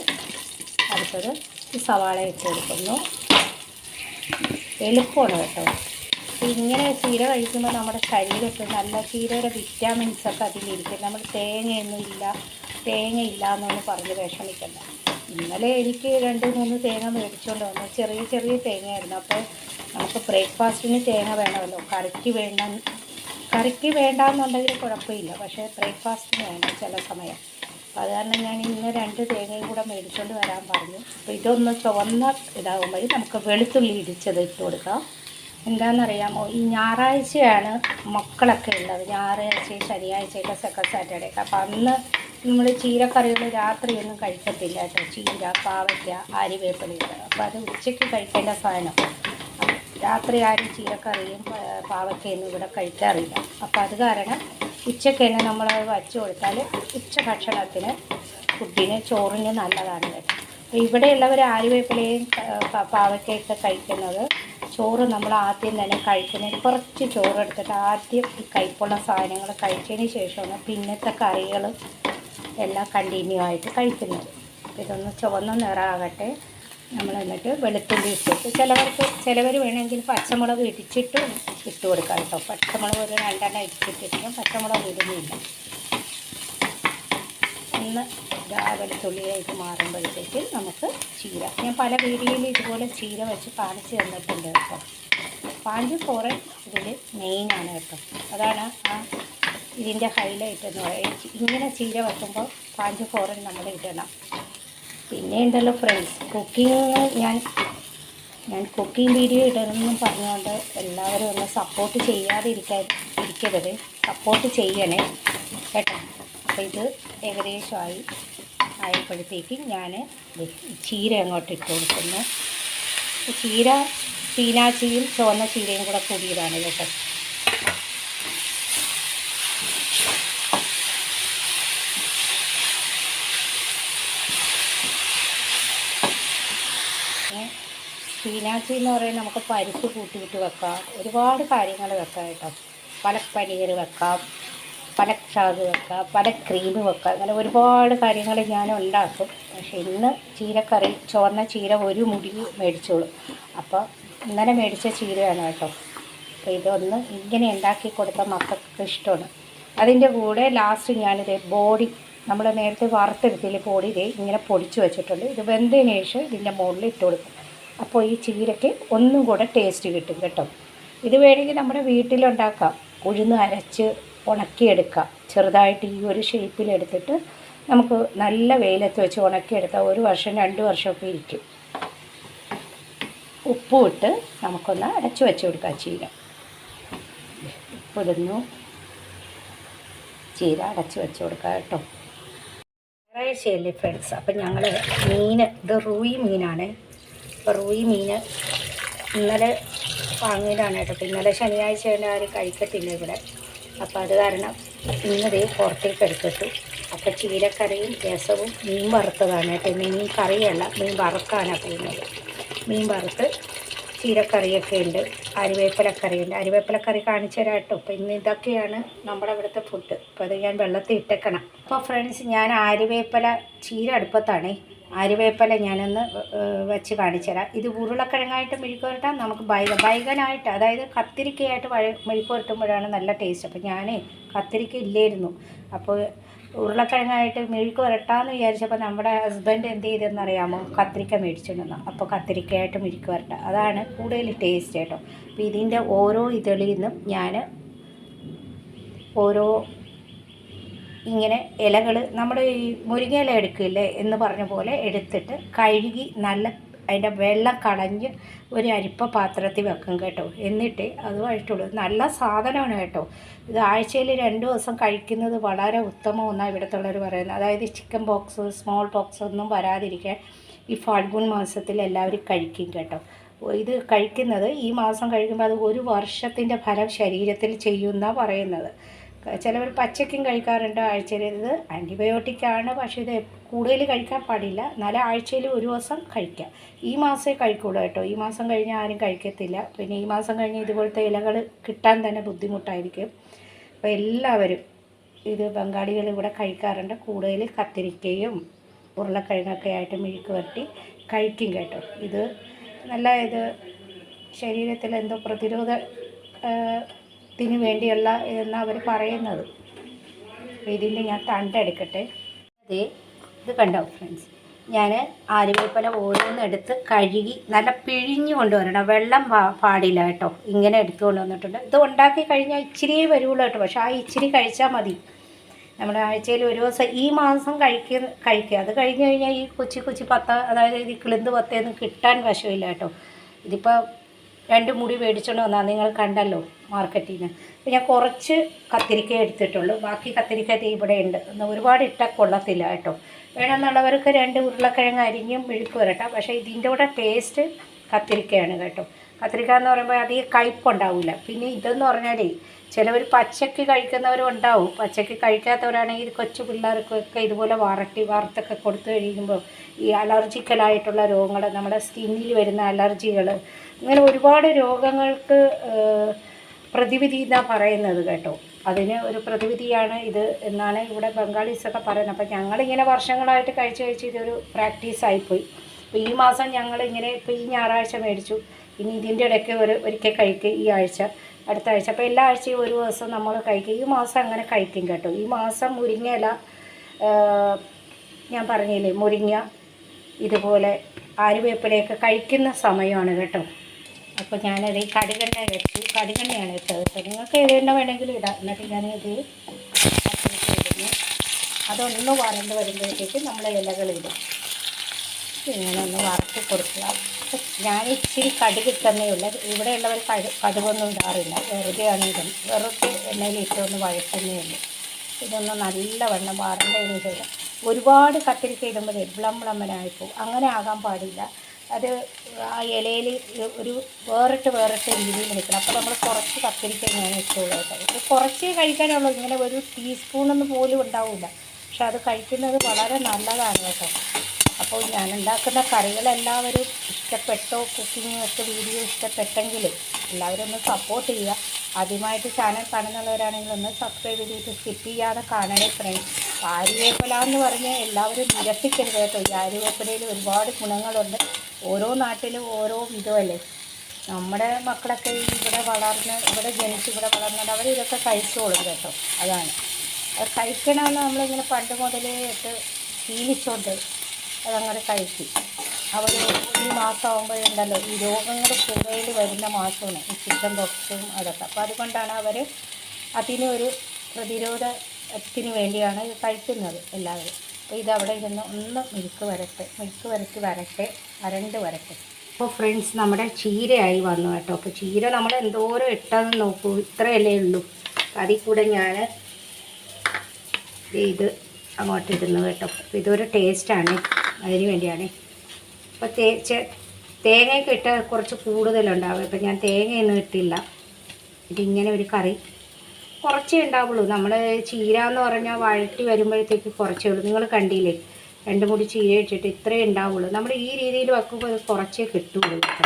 അടുത്തത് ഈ സവാള ഇട്ട് കൊടുക്കുന്നു. എളുപ്പമാണ് കേട്ടോ. ഇങ്ങനെ ചീര കഴിക്കുമ്പോൾ നമ്മുടെ ശരീരത്തിൽ നല്ല ചീരയുടെ വിറ്റാമിൻസൊക്കെ അതിലിരിക്കും. നമ്മൾ തേങ്ങ ഇല്ല എന്നൊന്ന് പറഞ്ഞ് വിഷമിക്കണ്ട. ഇന്നലെ എനിക്ക് 2-3 തേങ്ങ മേടിച്ചുകൊണ്ട് വന്നു. ചെറിയ തേങ്ങയായിരുന്നു. അപ്പോൾ നമുക്ക് ബ്രേക്ക്ഫാസ്റ്റിന് തേങ്ങ വേണമല്ലോ. കറിക്ക് വേണ്ടാന്നുണ്ടെങ്കിൽ കുഴപ്പമില്ല, പക്ഷേ ബ്രേക്ക്ഫാസ്റ്റിന് വേണം ചില സമയം. അപ്പോൾ അത് കാരണം ഞാൻ ഇന്ന് 2 തേങ്ങയും കൂടെ മേടിച്ചുകൊണ്ട് വരാൻ പറഞ്ഞു. അപ്പോൾ ഇതൊന്ന് ചുവന്ന ഇതാകുമ്പോൾ നമുക്ക് വെളുത്തുള്ളി ഇടിച്ചത് ഇട്ട് കൊടുക്കാം. എന്താണെന്നറിയാമോ, ഈ ഞായറാഴ്ചയാണ് മക്കളൊക്കെ ഉള്ളത്. ഞായറാഴ്ച, ശനിയാഴ്ചയൊക്കെ, സെക്കൻഡ് സാറ്റർഡേ ഒക്കെ. അപ്പോൾ അന്ന് നമ്മൾ ചീരക്കറികൾ രാത്രിയൊന്നും കഴിക്കത്തില്ല കേട്ടോ. ചീര, പാവയ്ക്ക, ആര്യവേപ്പിലയൊക്കെ. അപ്പോൾ അത് ഉച്ചയ്ക്ക് കഴിക്കേണ്ട സാധനം. രാത്രി ആരും ചീരക്കറിയും പാവയ്ക്കയൊന്നും ഇവിടെ കഴിക്കാറില്ല. അപ്പോൾ അത് കാരണം ഉച്ചയ്ക്ക് തന്നെ നമ്മളത് വച്ച് കൊടുത്താൽ ഉച്ചഭക്ഷണത്തിന് ഫുഡിന് ചോറിന് നല്ലതാണ് കേട്ടോ. അപ്പോൾ ഇവിടെയുള്ളവർ ആര്യവേപ്പിലയും പാവയ്ക്കയൊക്കെ കഴിക്കുന്നത് ചോറ് നമ്മൾ ആദ്യം തന്നെ കഴിക്കുന്നത് കുറച്ച് ചോറെടുത്തിട്ട് ആദ്യം ഈ കയ്പുള്ള സാധനങ്ങൾ കഴിച്ചതിന് ശേഷമാണ് പിന്നത്തെ കറികൾ എല്ലാം കണ്ടിന്യൂ ആയിട്ട് കഴിക്കുന്നത്. ഇതൊന്ന് ചുവന്ന നിറമാകട്ടെ. നമ്മൾ എന്നിട്ട് വെളുത്തുള്ളി ഇട്ടിട്ട് ചിലവർ വേണമെങ്കിൽ പച്ചമുളക് ഇടിച്ചിട്ട് ഇട്ട് കൊടുക്കാം കേട്ടോ. പച്ചമുളക് ഒരു 2 ഇടിച്ചിട്ടിരിക്കും, പച്ചമുളക് ഇടുന്നില്ല. ഒന്ന് വെളുത്തുള്ളിയായിട്ട് മാറുമ്പോഴത്തേക്ക് നമുക്ക് ചീര, ഞാൻ പല വീഡിയോയിൽ ഇതുപോലെ ചീര വെച്ച് കാണിച്ച് തന്നിട്ടുണ്ട് കേട്ടോ. പാഞ്ച് ഫോറൻ ഇതിൽ മെയിനാണ് കേട്ടോ. അതാണ് ഇതിൻ്റെ ഹൈലൈറ്റ് എന്ന് പറയുന്നത്. ഇങ്ങനെ ചീര വെക്കുമ്പോൾ പാഞ്ച് ഫോറൻ നമ്മൾ ഇടണം. പിന്നെ ഉണ്ടല്ലോ ഫ്രണ്ട്സ്, കുക്കിങ് ഞാൻ കുക്കിംഗ് വീഡിയോ ഇടണമെന്നും പറഞ്ഞുകൊണ്ട് എല്ലാവരും ഒന്ന് സപ്പോർട്ട് ഇരിക്കരുത്, സപ്പോർട്ട് ചെയ്യണേ കേട്ടോ. അപ്പോൾ ഇത് ഏകദേശമായി ആയപ്പോഴത്തേക്കും ഞാൻ ചീര അങ്ങോട്ട് ഇട്ട് കൊടുക്കുന്നു. ചീര ചീനാച്ചിയും ചുവന്ന ചീരയും കൂടെ കൂടിയതാണ് കേട്ടോ. സ്പിനാച്ചി എന്ന് പറയുന്നത് നമുക്ക് പരിപ്പ് കൂട്ടിയിട്ട് വെക്കാം, ഒരുപാട് കാര്യങ്ങൾ വെക്കാം കേട്ടോ. പനീർ വെക്കാം, പനച്ചാറ് വെക്കാം, ക്രീം വെക്കാം, അങ്ങനെ ഒരുപാട് കാര്യങ്ങൾ ഞാൻ ഉണ്ടാക്കും. പക്ഷേ ഇന്ന് ചീരക്കറി ചുവന്ന ചീര ഒരു മുടി മേടിച്ചോളൂ. അപ്പോൾ ഇന്നലെ മേടിച്ച ചീരയാണ് കേട്ടോ. അപ്പോൾ ഇതൊന്ന് ഇങ്ങനെ ഉണ്ടാക്കി കൊടുത്താൽ മക്കൾക്ക് ഇഷ്ടമാണ്. അതിൻ്റെ കൂടെ ലാസ്റ്റ് ഞാനിത് ബോഡി നമ്മൾ നേരത്തെ വറുത്തെടുത്തില്ലേ, ബോഡി ഇതേ ഇങ്ങനെ പൊടിച്ച് വെച്ചിട്ടുണ്ട്. ഇത് വെന്തതിന് ശേഷം ഇതിൻ്റെ മുകളിൽ ഇട്ട് കൊടുക്കും. അപ്പോൾ ഈ ചീരയ്ക്ക് ഒന്നും കൂടെ ടേസ്റ്റ് കിട്ടും കേട്ടോ. ഇത് വേണമെങ്കിൽ നമ്മുടെ വീട്ടിലുണ്ടാക്കാം. ഉഴുന്ന് അരച്ച് ഉണക്കിയെടുക്കാം. ചെറുതായിട്ട് ഈ ഒരു ഷേപ്പിലെടുത്തിട്ട് നമുക്ക് നല്ല വെയിലത്ത് വെച്ച് ഉണക്കിയെടുത്താൽ 1 വർഷം 2 വർഷമൊക്കെ ഇരിക്കും. ഉപ്പും ഇട്ട് നമുക്കൊന്ന് അടച്ചു വെച്ച് കൊടുക്കാം ചീര. ഉപ്പിടുന്നു, ചീര അടച്ച് വെച്ച് കൊടുക്കാം കേട്ടോ. ഞായറാഴ്ചയല്ലേ ഫ്രണ്ട്സ്, അപ്പം ഞങ്ങൾ മീൻ, ഇത് റൂയി മീനാണ്. അപ്പോൾ റൂയി മീൻ ഇന്നലെ വാങ്ങിയതാണ് കേട്ടോ. അപ്പോൾ ഇന്നലെ ശനിയാഴ്ച തന്നെ ആരും കഴിക്കത്തില്ല ഇവിടെ. അപ്പോൾ അത് കാരണം ഇന്നതേ പുറത്തേക്ക് എടുത്തിട്ടു. അപ്പോൾ ചീരക്കറിയും രസവും മീൻ വറുത്തതാണ് കേട്ടോ. മീൻ കറിയല്ല, മീൻ വറുക്കാനാണ് പോകുന്നത്. മീൻ വറുത്ത് ചീരക്കറിയൊക്കെ ഉണ്ട്, അരിവേപ്പിലക്കറിയുണ്ട്. അരിവേപ്പിലക്കറി കാണിച്ചു തരാം കേട്ടോ. അപ്പോൾ ഇന്ന് ഇതൊക്കെയാണ് നമ്മുടെ ഇവിടുത്തെ ഫുഡ്. അപ്പോൾ അത് ഞാൻ വെള്ളത്തിൽ ഇട്ടേക്കണം. അപ്പോൾ ഫ്രണ്ട്സ്, ഞാൻ ആര്യവേപ്പില ചീര അടുപ്പത്താണേ. ആര്യവേപ്പില ഞാനൊന്ന് വെച്ച് കാണിച്ചു തരാം. ഇത് ഉരുളക്കിഴങ്ങായിട്ട് മെഴുക്ക് പുരട്ടാം, നമുക്ക് ബൈഗനായിട്ട്, അതായത് കത്തിരിക്കയായിട്ട് മെഴുക്ക് പുരട്ടുമ്പോഴാണ് നല്ല ടേസ്റ്റ്. അപ്പോൾ ഞാൻ കത്തിരിക്ക ഇല്ലായിരുന്നു, അപ്പോൾ ഉരുളക്കിഴങ്ങായിട്ട് മെഴുക്ക് പുരട്ടാമെന്ന് വിചാരിച്ചപ്പോൾ നമ്മുടെ ഹസ്ബൻഡ് എന്ത് ചെയ്തെന്നറിയാമോ, കത്തിരിക്ക മേടിച്ചിട്ടുണ്ടെന്ന്. അപ്പോൾ കത്തിരിക്കയായിട്ട് മെഴുക്ക് പുരട്ടാം, അതാണ് കൂടുതൽ ടേസ്റ്റ് കേട്ടോ. അപ്പോൾ ഇതിൻ്റെ ഓരോ ഇതളിൽ നിന്നും ഞാൻ ഓരോ ഇങ്ങനെ ഇലകൾ, നമ്മൾ ഈ മുരിങ്ങയില എടുക്കില്ലേ എന്ന് പറഞ്ഞ പോലെ എടുത്തിട്ട് കഴുകി നല്ല അതിൻ്റെ വെള്ളം കളഞ്ഞ് ഒരു അരിപ്പ പാത്രത്തിൽ വെക്കും കേട്ടോ. എന്നിട്ട് അതുമായിട്ടുള്ളൂ, നല്ല സാധനമാണ് കേട്ടോ. ഇത് ആഴ്ചയിൽ 2 ദിവസം കഴിക്കുന്നത് വളരെ ഉത്തമമെന്നാണ് ഇവിടുത്തെ ഉള്ളവർ പറയുന്നത്. അതായത് ചിക്കൻ പോക്സ്, സ്മോൾ പോക്സ് ഒന്നും വരാതിരിക്കാൻ ഈ ഫാൽഗുൺ മാസത്തിൽ എല്ലാവരും കഴിക്കും കേട്ടോ. ഇത് കഴിക്കുന്നത് ഈ മാസം കഴിക്കുമ്പോൾ അത് 1 വർഷത്തിൻ്റെ ഫലം ശരീരത്തിൽ ചെയ്യുമെന്നാണ് പറയുന്നത്. ചിലവർ പച്ചക്കും കഴിക്കാറുണ്ട് ആഴ്ചയിൽ. ഇത് ആൻറ്റിബയോട്ടിക്കാണ്, പക്ഷേ ഇത് കൂടുതൽ കഴിക്കാൻ പാടില്ല. എന്നാലും ആഴ്ചയിൽ 1 ദിവസം കഴിക്കാം. ഈ മാസമേ കഴിക്കുള്ളൂ കേട്ടോ. ഈ മാസം കഴിഞ്ഞാൽ ആരും കഴിക്കത്തില്ല. പിന്നെ ഈ മാസം കഴിഞ്ഞ് ഇതുപോലത്തെ ഇലകൾ കിട്ടാൻ തന്നെ ബുദ്ധിമുട്ടായിരിക്കും. അപ്പോൾ എല്ലാവരും ഇത് ബംഗാളികൾ ഇവിടെ കഴിക്കാറുണ്ട്. കൂടുതൽ കത്തിരിക്കയും ഉരുളക്കിഴങ്ങൊക്കെ ആയിട്ട് മെഴുക്ക് പുരട്ടി കഴിക്കും കേട്ടോ. ഇത് നല്ല, ഇത് ശരീരത്തിൽ എന്തോ പ്രതിരോധ ത്തിന് വേണ്ടിയുള്ള എന്നാണ് അവർ പറയുന്നത്. ഇതിൻ്റെ ഞാൻ തണ്ടെടുക്കട്ടെ. ഇത് കണ്ടോ ഫ്രണ്ട്സ്, ഞാൻ ആര്യവേപ്പില ഓരോന്നെടുത്ത് കഴുകി നല്ല പിഴിഞ്ഞ് കൊണ്ടുവരണം. വെള്ളം പാടില്ല കേട്ടോ. ഇങ്ങനെ എടുത്തുകൊണ്ട് വന്നിട്ടുണ്ട്. ഇത് ഉണ്ടാക്കി കഴിഞ്ഞാൽ ഇച്ചിരിയേ വരുള്ളൂ കേട്ടോ. പക്ഷേ ആ ഇച്ചിരി കഴിച്ചാൽ മതി. നമ്മുടെ ആഴ്ചയിൽ 1 ദിവസം ഈ മാസം കഴിക്കുക. അത് കഴിഞ്ഞ് കഴിഞ്ഞാൽ ഈ കൊച്ചി പത്ത, അതായത് ഈ കിളിന്ത് പത്തേന്ന് കിട്ടാൻ വശമില്ല കേട്ടോ. ഇതിപ്പോൾ 2 മുടി മേടിച്ചോണ്ട് വന്നാൽ നിങ്ങൾ കണ്ടല്ലോ മാർക്കറ്റിൽ നിന്ന്. അപ്പോൾ ഞാൻ കുറച്ച് കത്തിരിക്ക എടുത്തിട്ടുള്ളൂ. ബാക്കി കത്തിരിക്ക ഇവിടെ ഉണ്ട്. ഒരുപാട് ഇട്ടാൽ കൊള്ളത്തില്ല കേട്ടോ. വേണമെന്നുള്ളവർക്ക് 2 ഉരുളക്കിഴങ്ങ് അരിഞ്ഞും മെഴുക്ക് പുരട്ടാം. പക്ഷേ ഇതിൻ്റെ കൂടെ ടേസ്റ്റ് കത്തിരിക്കയാണ് കേട്ടോ. കത്തിരിക്ക എന്ന് പറയുമ്പോൾ അധികം കയ്പുണ്ടാവില്ല. പിന്നെ ഇതെന്ന് പറഞ്ഞാലേ ചിലവർ പച്ചക്ക് കഴിക്കുന്നവരും ഉണ്ടാവും. പച്ചക്ക് കഴിക്കാത്തവരാണെങ്കിൽ കൊച്ചു പിള്ളേർക്കൊക്കെ ഇതുപോലെ വറുത്തൊക്കെ കൊടുത്തു കഴിയുമ്പോൾ ഈ അലർജിക്കലായിട്ടുള്ള രോഗങ്ങൾ, നമ്മുടെ സ്കിന്നിൽ വരുന്ന അലർജികൾ, ഇങ്ങനെ ഒരുപാട് രോഗങ്ങൾക്ക് പ്രതിവിധി എന്നാണ് പറയുന്നത് കേട്ടോ. അതിന് ഒരു പ്രതിവിധിയാണ് ഇത് എന്നാണ് ഇവിടെ ബംഗാളീസൊക്കെ പറയുന്നത്. അപ്പോൾ ഞങ്ങളിങ്ങനെ വർഷങ്ങളായിട്ട് കഴിച്ച് ഇതൊരു പ്രാക്ടീസായിപ്പോയി. അപ്പോൾ ഈ മാസം ഞങ്ങളിങ്ങനെ, ഇപ്പോൾ ഈ ഞായറാഴ്ച മേടിച്ചു. ഇനി ഇതിൻ്റെ ഇടയ്ക്ക് ഒരിക്കൽ കഴിക്കുക, ഈ ആഴ്ച, അടുത്ത ആഴ്ച. അപ്പോൾ എല്ലാ ആഴ്ചയും 1 ദിവസം നമ്മൾ കഴിക്കും. ഈ മാസം അങ്ങനെ കഴിക്കും കേട്ടോ. ഈ മാസം മുരിങ്ങയില, ഞാൻ പറഞ്ഞില്ലേ മുരിങ്ങ, ഇതുപോലെ ആര്യവേപ്പിലയൊക്കെ കഴിക്കുന്ന സമയമാണ് കേട്ടോ. അപ്പോൾ ഞാനത് ഈ കടുകെണ്ണ വെച്ചു. കടുകെണ്ണയാണ് ഇട്ടത് കേട്ടോ. നിങ്ങൾക്ക് ഏതെണ്ണ വേണമെങ്കിലും ഇടാം. എന്നിട്ട് ഞാനിത് ഇടുന്നു. അതൊന്ന് വരണ്ട് വരുമ്പോഴത്തേക്ക് നമ്മൾ ഇലകളിടും. ഇങ്ങനെ ഒന്ന് വറുത്ത് കൊടുക്കുക. ഞാൻ ഇച്ചിരി കടുകിട്ടന്നേ ഉള്ളൂ. ഇവിടെയുള്ളവർ കടുകൊന്നും ഇടാറില്ല. വെറുതെയാണ് ഇടും. വെറുതെ എണ്ണയിൽ ഇട്ടൊന്ന് വഴറ്റുന്നേ ഉള്ളൂ. ഇതൊന്ന് നല്ലവണ്ണം വരണ്ടതിന് ശേഷം ഒരുപാട് കത്തിരിക്ക ഇടുമ്പോൾ ബ്ലംബ്ലമ്മനായിപ്പോവും. അങ്ങനെ ആകാൻ പാടില്ല. അത് ആ ഇലയിൽ ഒരു വേറിട്ട് രീതിയിൽ നിൽക്കണം. അപ്പോൾ നമ്മൾ കുറച്ച് കത്തിരിക്ക ഞാൻ ഇട്ടുള്ളൂ കേട്ടോ. ഇത് കുറച്ചേ കഴിക്കാനുള്ളൂ, ഇങ്ങനെ ഒരു ടീസ്പൂണൊന്നും പോലും ഉണ്ടാവില്ല. പക്ഷെ അത് കഴിക്കുന്നത് വളരെ നല്ലതാണ് കേട്ടോ. അപ്പോൾ ഞാൻ ഉണ്ടാക്കുന്ന കറികളെല്ലാവരും ഇഷ്ടപ്പെട്ടോ, കുക്കിങ്ങൊക്കെ വീഡിയോ ഇഷ്ടപ്പെട്ടെങ്കിൽ എല്ലാവരും ഒന്ന് സപ്പോർട്ട് ചെയ്യുക. ആദ്യമായിട്ട് ചാനൽ കാണുന്നവരാണെങ്കിൽ ഒന്ന് സബ്സ്ക്രൈബ് ചെയ്തിട്ട് സ്കിപ്പ് ചെയ്യാതെ കാണണേ ഫ്രണ്ട്സ്. ആര്യവേപ്പില എന്ന് പറഞ്ഞ് എല്ലാവരും നിരസിക്കരുത് കേട്ടോ. ഈ ആര്യവേപ്പിലയിൽ ഒരുപാട് ഗുണങ്ങളുണ്ട്. ഓരോ നാട്ടിലും ഓരോ വിധമല്ലേ. നമ്മുടെ മക്കളൊക്കെ ഇവിടെ ജനിച്ച് ഇവിടെ വളർന്നത് അവരിതൊക്കെ കഴിച്ചോളും കേട്ടോ. അതാണ് അത് കഴിക്കണമെന്ന് നമ്മളിങ്ങനെ പണ്ട് മുതലേ ഇട്ട് ശീലിച്ചുകൊണ്ട് അതങ്ങനെ കഴിക്കും. അവർ ഈ മാസമാകുമ്പോഴുണ്ടല്ലോ ഈ രോഗങ്ങൾ കൂടുതൽ വരുന്ന മാസമാണ് ഈ ചിക്കൻ ബോക്സും അതൊക്കെ. അപ്പോൾ അതുകൊണ്ടാണ് അവർ അതിനൊരു പ്രതിരോധത്തിന് വേണ്ടിയാണ് ഇത് കഴിക്കുന്നത് എല്ലാവരും. അപ്പോൾ ഇതവിടെ ഇരുന്ന് ഒന്ന് മിൽക്ക് വരട്ടി വരട്ടെ. അപ്പോൾ ഫ്രണ്ട്സ് നമ്മുടെ ചീരയായി വന്നു കേട്ടോ. അപ്പോൾ ചീര നമ്മൾ എന്തോരം ഇട്ടതെന്ന് നോക്കൂ, ഇത്രയല്ലേ ഉള്ളൂ. അതിൽ കൂടെ ഞാൻ ഇത് അങ്ങോട്ട് ഇടുന്നു കേട്ടോ. അപ്പോൾ ഇതൊരു ടേസ്റ്റാണ്, അതിന് വേണ്ടിയാണ്. അപ്പോൾ തേങ്ങയൊക്കെ ഇട്ട് കുറച്ച് കൂടുതലുണ്ടാവും. അപ്പോൾ ഞാൻ തേങ്ങയൊന്നും ഇട്ടില്ല. ഇതിങ്ങനെ ഒരു കറി കുറച്ചേ ഉണ്ടാവുള്ളൂ. നമ്മൾ ചീര എന്ന് പറഞ്ഞാൽ വഴറ്റി വരുമ്പോഴത്തേക്ക് കുറച്ചേ ഉള്ളൂ. നിങ്ങൾ കണ്ടില്ലേ, 2 മുടി ചീര ഇട്ടിട്ട് ഇത്രയേ ഉണ്ടാവുള്ളൂ. നമ്മൾ ഈ രീതിയിൽ വെക്കുമ്പോൾ കുറച്ചേ കിട്ടുള്ളൂ കേട്ടോ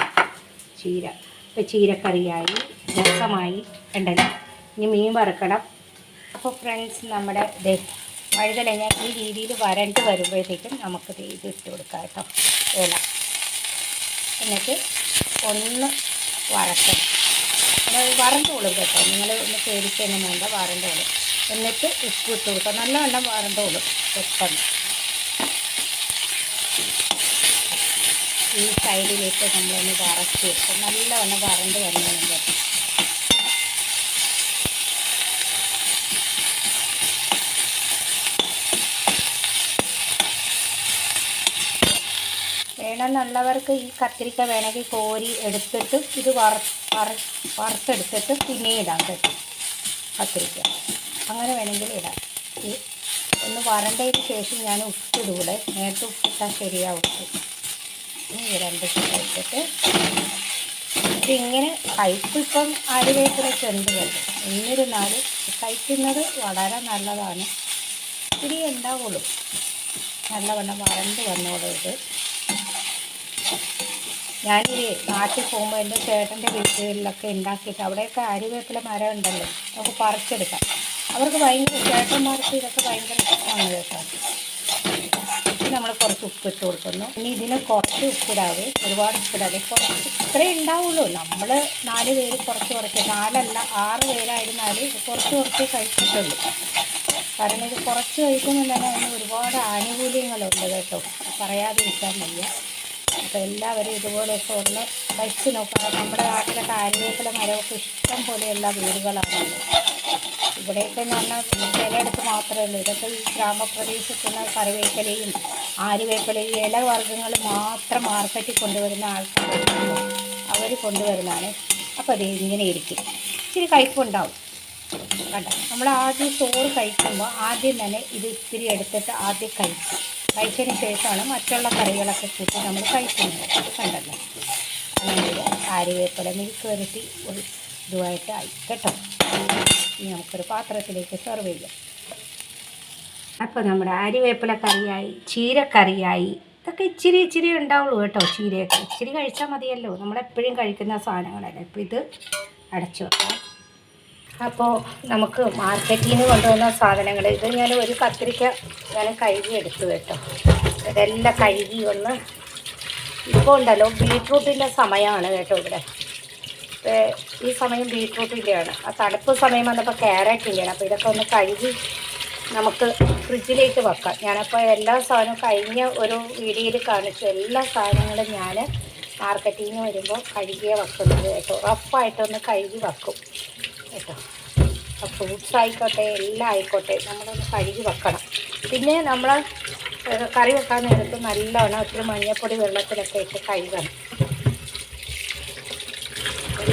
ചീര. ഇപ്പോൾ ചീരക്കറിയായി, രസമായി ഉണ്ടല്ലോ. ഇനി മീൻ വറുക്കണം. അപ്പോൾ ഫ്രണ്ട്സ് നമ്മുടെ വഴുതനങ്ങ ഈ രീതിയിൽ വരണ്ട് വരുമ്പോഴത്തേക്കും നമുക്ക് ഇത് ഇട്ട് കൊടുക്കാം കേട്ടോ. ഇല എന്നിട്ട് ഒന്ന് വറക്കണം. വരണ്ടോളും കേട്ടോ. നിങ്ങൾ ഒന്ന് പേടിക്കൊന്നും വേണ്ട, വരണ്ടോളും. എന്നിട്ട് ഉപ്പ് ഇട്ട് കൊടുക്കാം. നല്ലവണ്ണം വരണ്ടോളും പെട്ടെന്ന്. ഈ സൈഡിലേക്ക് നമ്മളൊന്ന് വറച്ച് വെക്കും. നല്ലവണ്ണം വരണ്ട് വരണം കേട്ടോ. വേണമെന്നുള്ളവർക്ക് ഈ കത്തിരിക്ക വേണമെങ്കിൽ കോരി എടുത്തിട്ട് ഇത് വറുത്തെടുത്തിട്ട് പിന്നെ ഇടാൻ പറ്റും കത്തിരിക്ക. അങ്ങനെ വേണമെങ്കിൽ ഇടാം. ഈ ഒന്ന് വരണ്ടതിന് ശേഷം ഞാൻ ഉപ്പിടൂടെ, നേരത്തെ ഉപ്പിട്ടാൽ ശരിയാവും. ഈ 2 ഇട്ടിട്ട് ഇതിങ്ങനെ കയ്പ്പിപ്പം ആര്യവേപ്പിലൊക്കെ ഉണ്ട് കേട്ടോ. എന്നിരുന്നാലും കഴിക്കുന്നത് വളരെ നല്ലതാണ്. ഇത്തിരി ഉണ്ടാവുള്ളൂ. നല്ലവണ്ണം വരണ്ട് വന്നോളൂ. ഇത് ഞാനീ നാട്ടിൽ പോകുമ്പോൾ എൻ്റെ ചേട്ടൻ്റെ വീടുകളിലൊക്കെ ഉണ്ടാക്കിയിട്ട് അവിടെയൊക്കെ ആര്യവേപ്പില മരം ഉണ്ടല്ലോ, നമുക്ക് പറിച്ചെടുക്കാം. അവർക്ക് ഭയങ്കര, ചേട്ടന്മാർക്ക് ഇതൊക്കെ ഭയങ്കര ഇഷ്ടമാണ് കേട്ടോ. നമ്മൾ കുറച്ച് ഉപ്പിട്ട് കൊടുക്കുന്നു. ഇനി ഇതിന് കുറച്ച് ഉപ്പിടാതെ, ഒരുപാട് ഉപ്പിടാതെ, കുറച്ച് ഇത്രേ ഉണ്ടാവുള്ളൂ. നമ്മൾ 4 പേര് കുറച്ച് 4 അല്ല 6 പേരായിരുന്നാലും കുറച്ച് കഴിച്ചിട്ടുള്ളൂ. കാരണം ഇത് കുറച്ച് കഴിക്കുമ്പോൾ തന്നെ അതിന് ഒരുപാട് ആനുകൂല്യങ്ങളുണ്ട് കേട്ടോ, പറയാതിരിക്കാൻ വയ്യ. അപ്പോൾ എല്ലാവരും ഇതുപോലെയൊക്കെ ഒന്ന് കഴിച്ച് നോക്കുക. നമ്മുടെ നാട്ടിലൊക്കെ ആര്യവേപ്പില മരമൊക്കെ ഇഷ്ടം പോലെയുള്ള വീടുകളാണല്ലോ. ഇവിടെയൊക്കെ എന്ന് പറഞ്ഞാൽ ചിലയിടത്ത് മാത്രമേ ഉള്ളൂ. ഇതൊക്കെ ഈ ഗ്രാമപ്രദേശത്തുള്ള കറിവേപ്പിലയും ആര്യവേപ്പിലയും ഇലവർഗ്ഗങ്ങൾ മാത്രം മാർക്കറ്റിൽ കൊണ്ടുവരുന്ന ആൾക്കാരുണ്ടല്ലോ, അവർ കൊണ്ടുവരുന്നതാണ്. അപ്പോൾ അത് ഇങ്ങനെ ഇരിക്കും. ഇച്ചിരി കയ്പുണ്ടാവും കണ്ടോ. നമ്മൾ ആദ്യം ചോറ് കഴിക്കുമ്പോൾ ആദ്യം തന്നെ ഇത് ഇത്തിരി എടുത്തിട്ട് ആദ്യം കഴിച്ചതിന് ശേഷമാണ് മറ്റുള്ള കറികളൊക്കെ കൂട്ടി നമ്മൾ കഴിക്കുന്നത്. കണ്ടല്ലോ, അങ്ങനെ ആര്യവേപ്പില മിൽക്ക് വരട്ടി ഒരു ഇതുമായിട്ട് ആയി കേട്ടോ. ഇനി നമുക്കൊരു പാത്രത്തിലേക്ക് സെർവ് ചെയ്യാം. അപ്പോൾ നമ്മുടെ ആര്യവേപ്പില കറിയായി, ചീരക്കറിയായി. ഇതൊക്കെ ഇച്ചിരി ഉണ്ടാവുള്ളൂ കേട്ടോ. ചീരയൊക്കെ ഇച്ചിരി കഴിച്ചാൽ മതിയല്ലോ, നമ്മളെപ്പോഴും കഴിക്കുന്ന സാധനങ്ങളല്ലേ. അപ്പോൾ ഇത് അടച്ചു വെക്കാം. അപ്പോൾ നമുക്ക് മാർക്കറ്റിൽ നിന്ന് കൊണ്ടുവന്ന സാധനങ്ങൾ, ഇത് ഞാൻ ഒരു കത്തിരിക്ക ഞാൻ കഴുകി എടുത്തു കേട്ടോ. ഇതെല്ലാം കഴുകി ഒന്ന്, ഇപ്പോൾ ഉണ്ടല്ലോ ബീട്രൂട്ടിൻ്റെ സമയമാണ് കേട്ടോ ഇവിടെ. ഈ സമയം ബീട്രൂട്ടിൻ്റെയാണ്. ആ തണുപ്പ് സമയം വന്നപ്പോൾ ക്യാരറ്റിൻ്റെയാണ്. അപ്പോൾ ഇതൊക്കെ ഒന്ന് കഴുകി നമുക്ക് ഫ്രിഡ്ജിലേക്ക് വെക്കാം. ഞാനപ്പോൾ എല്ലാ സാധനവും കഴിഞ്ഞ ഒരു വീഡിയോയിൽ കാണിച്ചു. എല്ലാ സാധനങ്ങളും ഞാൻ മാർക്കറ്റിൽ നിന്ന് വരുമ്പോൾ കഴുകിയേ വെക്കുന്നത് കേട്ടോ. റഫായിട്ടൊന്ന് കഴുകി വെക്കും കേട്ടോ. ഫ്രൂട്ട്സ് ആയിക്കോട്ടെ, എല്ലാം ആയിക്കോട്ടെ, നമ്മളൊന്ന് കഴുകി വെക്കണം. പിന്നെ നമ്മൾ കറി വെക്കാൻ നേരത്ത് നല്ലോണം ഒത്തിരി മഞ്ഞൾപ്പൊടി വെള്ളത്തിലൊക്കെ ഇട്ട് കഴുകണം.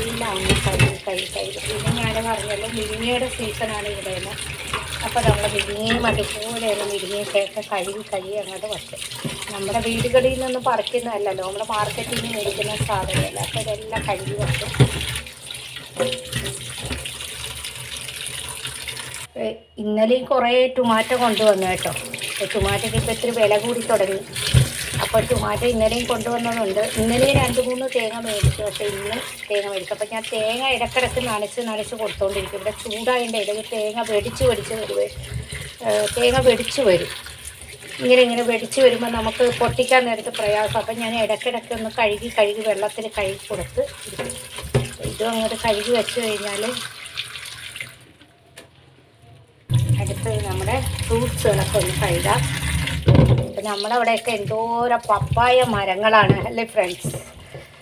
എല്ലാം ഒന്ന് കഴുകി. പിന്നെ ഞാൻ പറഞ്ഞല്ലോ മുരിങ്ങയുടെ സീസണാണ് ഇവിടെ നിന്ന്. അപ്പോൾ നമ്മൾ മുരിങ്ങയും അതുപോലെ മുരിങ്ങയൊക്കെ കഴുകി അങ്ങോട്ട് വെക്കും. നമ്മുടെ വീടുകളിൽ നിന്നൊന്നും പറിക്കുന്നതല്ലല്ലോ, നമ്മൾ മാർക്കറ്റിൽ നിന്ന് മേടിക്കുന്ന സാധനമല്ല. അപ്പോൾ ഇതെല്ലാം കഴുകി വെക്കും. ഇന്നലെയും കുറേ ടൊമാറ്റോ കൊണ്ടുവന്നു കേട്ടോ. ടൊമാറ്റോക്ക് ഇപ്പോൾ ഇത്തിരി വില കൂടി തുടങ്ങി. അപ്പോൾ ടൊമാറ്റോ ഇന്നലെയും കൊണ്ടുവന്നതുണ്ട്. ഇന്നലെയും 2-3 തേങ്ങ മേടിച്ചു, പക്ഷേ ഇന്ന് തേങ്ങ മേടിച്ചു. അപ്പോൾ ഞാൻ തേങ്ങ ഇടയ്ക്കിടയ്ക്ക് നനച്ച് കൊടുത്തുകൊണ്ടിരിക്കും. ഇവിടെ ചൂടായതിൻ്റെ ഇടയിൽ തേങ്ങ വെടിച്ച് വരുവേ, തേങ്ങ വെടിച്ച് വരും. ഇങ്ങനെ വെടിച്ച് വരുമ്പോൾ നമുക്ക് പൊട്ടിക്കാൻ നേരത്ത് പ്രയാസം. അപ്പം ഞാൻ ഇടയ്ക്കിടയ്ക്ക് ഒന്ന് കഴുകി വെള്ളത്തിൽ കഴുകി കൊടുത്ത് ഇതും അങ്ങോട്ട് കഴുകി വെച്ച് കഴിഞ്ഞാൽ അടുത്ത് നമ്മുടെ ഫ്രൂട്ട്സുകളൊക്കെ ഒന്ന് കഴുകാം. അപ്പം നമ്മളവിടെയൊക്കെ എന്തോരം പപ്പായ മരങ്ങളാണ് അല്ലേ ഫ്രണ്ട്സ്.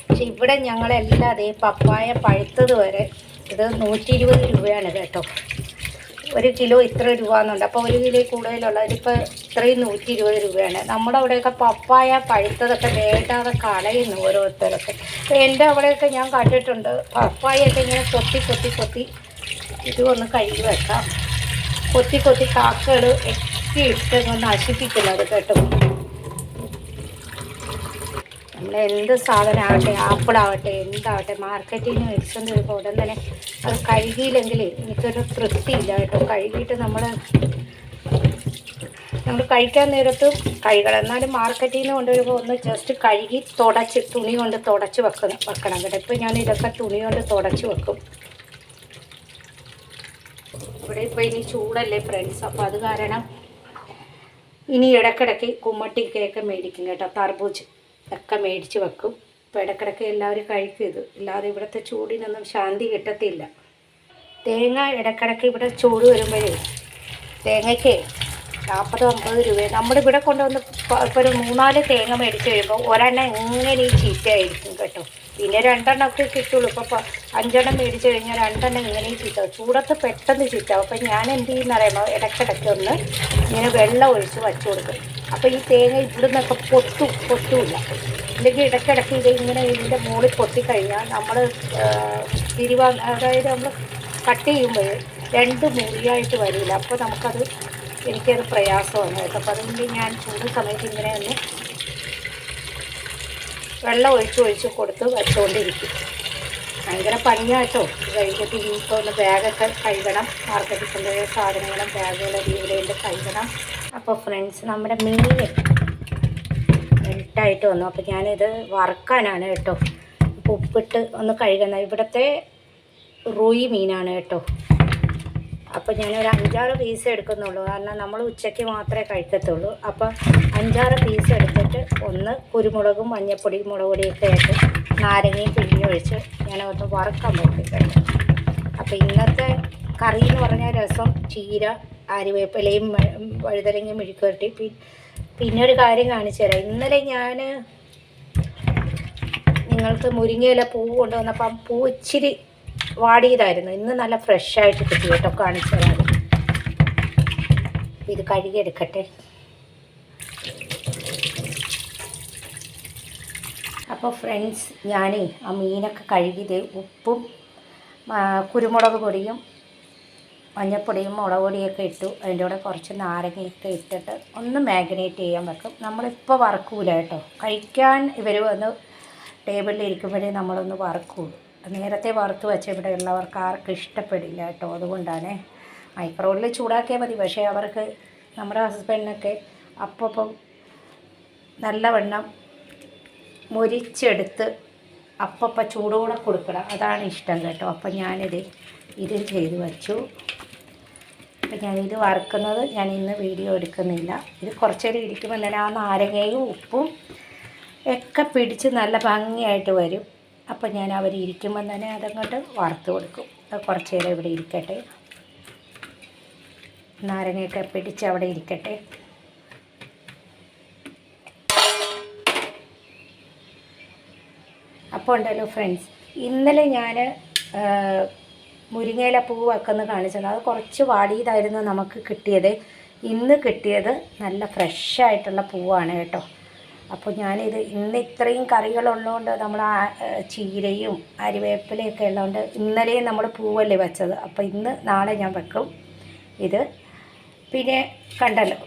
പക്ഷെ ഇവിടെ ഞങ്ങളെല്ലാം അതേ പപ്പായ പഴുത്തത് വരെ ഇത് 120 രൂപയാണ് കേട്ടോ. 1 കിലോ ഇത്ര രൂപ എന്നുണ്ട്. അപ്പോൾ 1 കിലോ കൂടുതലുള്ളതിപ്പോൾ ഇത്രയും 120 രൂപയാണ്. നമ്മുടെ അവിടെയൊക്കെ പപ്പായ പഴുത്തതൊക്കെ വേണ്ടാതെ കളയുന്നു ഓരോരുത്തരൊക്കെ. അപ്പോൾ എൻ്റെ അവിടെയൊക്കെ ഞാൻ കണ്ടിട്ടുണ്ട് പപ്പായൊക്കെ ഇങ്ങനെ കൊത്തി ഇതും ഒന്ന് കഴുകി വെക്കാം. കൊത്തി കാക്കകൾ ഒക്കെ ഇട്ട് നശിപ്പിക്കുന്നത് കേട്ടോ. നമ്മൾ എന്ത് സാധനമാകട്ടെ, ആപ്പിളാവട്ടെ, എന്താവട്ടെ, മാർക്കറ്റിൽ നിന്ന് മേടിച്ചുകൊണ്ട് വരുമ്പോൾ ഉടൻ തന്നെ അത് കഴുകിയില്ലെങ്കിൽ എനിക്കൊരു തൃപ്തിയില്ല കേട്ടോ. കഴുകിയിട്ട് നമ്മൾ കഴിക്കാൻ നേരത്തും കഴുകണം. എന്നാലും മാർക്കറ്റിൽ നിന്ന് കൊണ്ടുവരുമ്പോൾ ഒന്ന് ജസ്റ്റ് കഴുകി തുണി കൊണ്ട് തുടച്ച് വെക്കണം കേട്ടോ. ഇപ്പോൾ ഞാൻ ഇതൊക്കെ തുണി കൊണ്ട് തുടച്ച് വെക്കും. ഇവിടെ ഇപ്പോൾ ഇനി ചൂടല്ലേ ഫ്രണ്ട്സ്. അപ്പോൾ അത് കാരണം ഇനി ഇടയ്ക്കിടയ്ക്ക് കുമ്മട്ടിക്കയൊക്കെ മേടിക്കും കേട്ടോ. തർബൂജ് ഒക്കെ മേടിച്ച് വെക്കും. അപ്പോൾ ഇടയ്ക്കിടയ്ക്ക് എല്ലാവരും കഴിക്കും ഇത്. ഇല്ലാതെ ഇവിടുത്തെ ചൂടിനൊന്നും ശാന്തി കിട്ടത്തില്ല. തേങ്ങ ഇടയ്ക്കിടയ്ക്ക് ഇവിടെ ചൂട് വരുമ്പോഴേ തേങ്ങയ്ക്ക് 40-50 രൂപ. നമ്മളിവിടെ കൊണ്ടുവന്ന് ഇപ്പോൾ ഒരു 3-4 തേങ്ങ മേടിച്ച് കഴിയുമ്പോൾ ഒരെണ്ണം എങ്ങനെ ചീത്തയായിരിക്കും കേട്ടോ. പിന്നെ 2 എണ്ണമൊക്കെ കിട്ടുള്ളൂ. ഇപ്പോൾ 5 എണ്ണം മേടിച്ച് കഴിഞ്ഞാൽ 2 എണ്ണം ഇങ്ങനെയും ചീത്താവും. ചൂടത്ത് പെട്ടെന്ന് ചീത്താവും. അപ്പോൾ ഞാൻ എന്ത് ചെയ്യുന്ന അറിയുമ്പോൾ ഇടയ്ക്കിടയ്ക്ക് ഒന്ന് ഇങ്ങനെ വെള്ളം ഒഴിച്ച് വച്ചു കൊടുക്കും. അപ്പോൾ ഈ തേങ്ങ ഇവിടെ നിന്നൊക്കെ പൊട്ടില്ല. ഇല്ലെങ്കിൽ ഇടയ്ക്കിടയ്ക്ക് ഇങ്ങനെ ഇതിൻ്റെ മുകളിൽ പൊട്ടിക്കഴിഞ്ഞാൽ നമ്മൾ അതായത് നമ്മൾ കട്ട് ചെയ്യുമ്പോൾ 2 മുറിയായിട്ട് വരില്ല. അപ്പോൾ എനിക്കത് പ്രയാസമാണ് കേട്ടോ. അപ്പോൾ അതുകൊണ്ട് ഞാൻ ചൂട് സമയത്ത് ഇങ്ങനെ ഒന്ന് വെള്ളം ഒഴിച്ച് കൊടുത്ത് വെച്ചുകൊണ്ടിരിക്കും. ഭയങ്കര പണിയാട്ടോ. കഴിഞ്ഞിട്ട് ഇനിയിപ്പോൾ ഒന്ന് ബാഗൊക്കെ കഴുകണം. മാർക്കറ്റിൽ കൊണ്ടുപോയ സാധനങ്ങളും ബാഗുകളും ഇവിടെയുണ്ട് കഴുകണം. അപ്പോൾ ഫ്രണ്ട്സ് നമ്മുടെ മീൻ മെൽട്ടായിട്ട് വന്നു. അപ്പോൾ ഞാനിത് വറുക്കാനാണ് കേട്ടോ. അപ്പോൾ ഉപ്പിട്ട് ഒന്ന് കഴുകണം. ഇവിടുത്തെ റൂയി മീനാണ് കേട്ടോ. അപ്പോൾ ഞാനൊരു 5-6 പീസ് എടുക്കുന്നുള്ളൂ. കാരണം നമ്മൾ ഉച്ചയ്ക്ക് മാത്രമേ കഴിക്കത്തുള്ളൂ. അപ്പോൾ 5-6 പീസ് എടുത്തിട്ട് ഒന്ന് കുരുമുളകും മഞ്ഞൾപ്പൊടിയും മുളക് പൊടിയൊക്കെ ആയിട്ട് നാരങ്ങയും പിഴിഞ്ഞൊഴിച്ച് ഞാനൊന്ന് വറുക്കാൻ നോക്കിയിട്ടുണ്ട്. അപ്പോൾ ഇന്നത്തെ കറി എന്ന് പറഞ്ഞാൽ രസം, ചീര, ആര്യവേപ്പിലയും വഴുതനങ്ങയും മെഴുക്കുവരട്ടി. പിന്നെ ഒരു കാര്യം കാണിച്ചു തരാം. ഇന്നലെ ഞാൻ നിങ്ങൾക്ക് മുരിങ്ങയില പൂവ് കൊണ്ടുവന്നപ്പം പൂ ഇച്ചിരി വാടിയതായിരുന്നു. ഇന്ന് നല്ല ഫ്രഷായിട്ട് കിട്ടി കേട്ടോ. കാണിച്ചു തരാം. ഇത് കഴുകിയെടുക്കട്ടെ. അപ്പോൾ ഫ്രണ്ട്സ് ഞാൻ ആ മീനൊക്കെ കഴുകിയത് ഉപ്പും കുരുമുളക് പൊടിയും മഞ്ഞൾപ്പൊടിയും മുളക് പൊടിയൊക്കെ ഇട്ടു. അതിൻ്റെ കൂടെ കുറച്ച് നാരങ്ങയൊക്കെ ഇട്ടിട്ട് ഒന്ന് മാഗ്നേറ്റ് ചെയ്യാൻ വെക്കും. നമ്മളിപ്പോൾ വറക്കൂല കേട്ടോ. കഴിക്കാൻ ഇവർ വന്ന് ടേബിളിൽ ഇരിക്കുമ്പോഴേ നമ്മളൊന്ന് വറക്കൂള്ളൂ. നേരത്തെ വറുത്ത് വെച്ച ഇവിടെ ഉള്ളവർക്ക് ആർക്കും ഇഷ്ടപ്പെടില്ല കേട്ടോ. അതുകൊണ്ടാണ് മൈക്രോവേവിൽ ചൂടാക്കിയാൽ മതി. പക്ഷേ അവർക്ക് നമ്മുടെ ഹസ്ബൻഡിനൊക്കെ അപ്പം നല്ലവണ്ണം മുരിച്ചെടുത്ത് അപ്പം ചൂടോടെ കൊടുക്കണം. അതാണ് ഇഷ്ടം കേട്ടോ. അപ്പം ഞാനിത് ചെയ്ത് വച്ചു. അപ്പം ഞാനിത് വറുക്കുന്നത് ഞാൻ ഇന്ന് വീഡിയോ എടുക്കുന്നില്ല. ഇത് കുറച്ച് നേരം ഇരിക്കുമ്പോൾ തന്നെ ആ നാരങ്ങയും ഉപ്പും ഒക്കെ പിടിച്ച് നല്ല ഭംഗിയായിട്ട് വരും. അപ്പം ഞാൻ ഇരിക്കുമ്പം തന്നെ അതങ്ങോട്ട് വറുത്ത് കൊടുക്കും. അത് കുറച്ച് നേരം ഇവിടെ ഇരിക്കട്ടെ. നാരങ്ങയൊക്കെ പിടിച്ച് അവിടെ ഇരിക്കട്ടെ. അപ്പോൾ ഉണ്ടല്ലോ ഫ്രണ്ട്സ്, ഇന്നലെ ഞാൻ മുരിങ്ങയില പൂവ് വെക്കുന്ന കാണിച്ചത് അത് കുറച്ച് വാടിയതായിരുന്നു നമുക്ക് കിട്ടിയത്. ഇന്ന് കിട്ടിയത് നല്ല ഫ്രഷായിട്ടുള്ള പൂവാണ് കേട്ടോ. അപ്പോൾ ഞാനിത് ഇന്ന് ഇത്രയും കറികളുള്ളതുകൊണ്ട് നമ്മൾ ചീരയും അരിവേപ്പിലയൊക്കെ ഉള്ളതുകൊണ്ട് ഇന്നലെയും നമ്മൾ പൂവല്ലേ വെച്ചത്. അപ്പോൾ ഇന്ന് നാളെ ഞാൻ വെക്കും ഇത്. പിന്നെ കണ്ടല്ലോ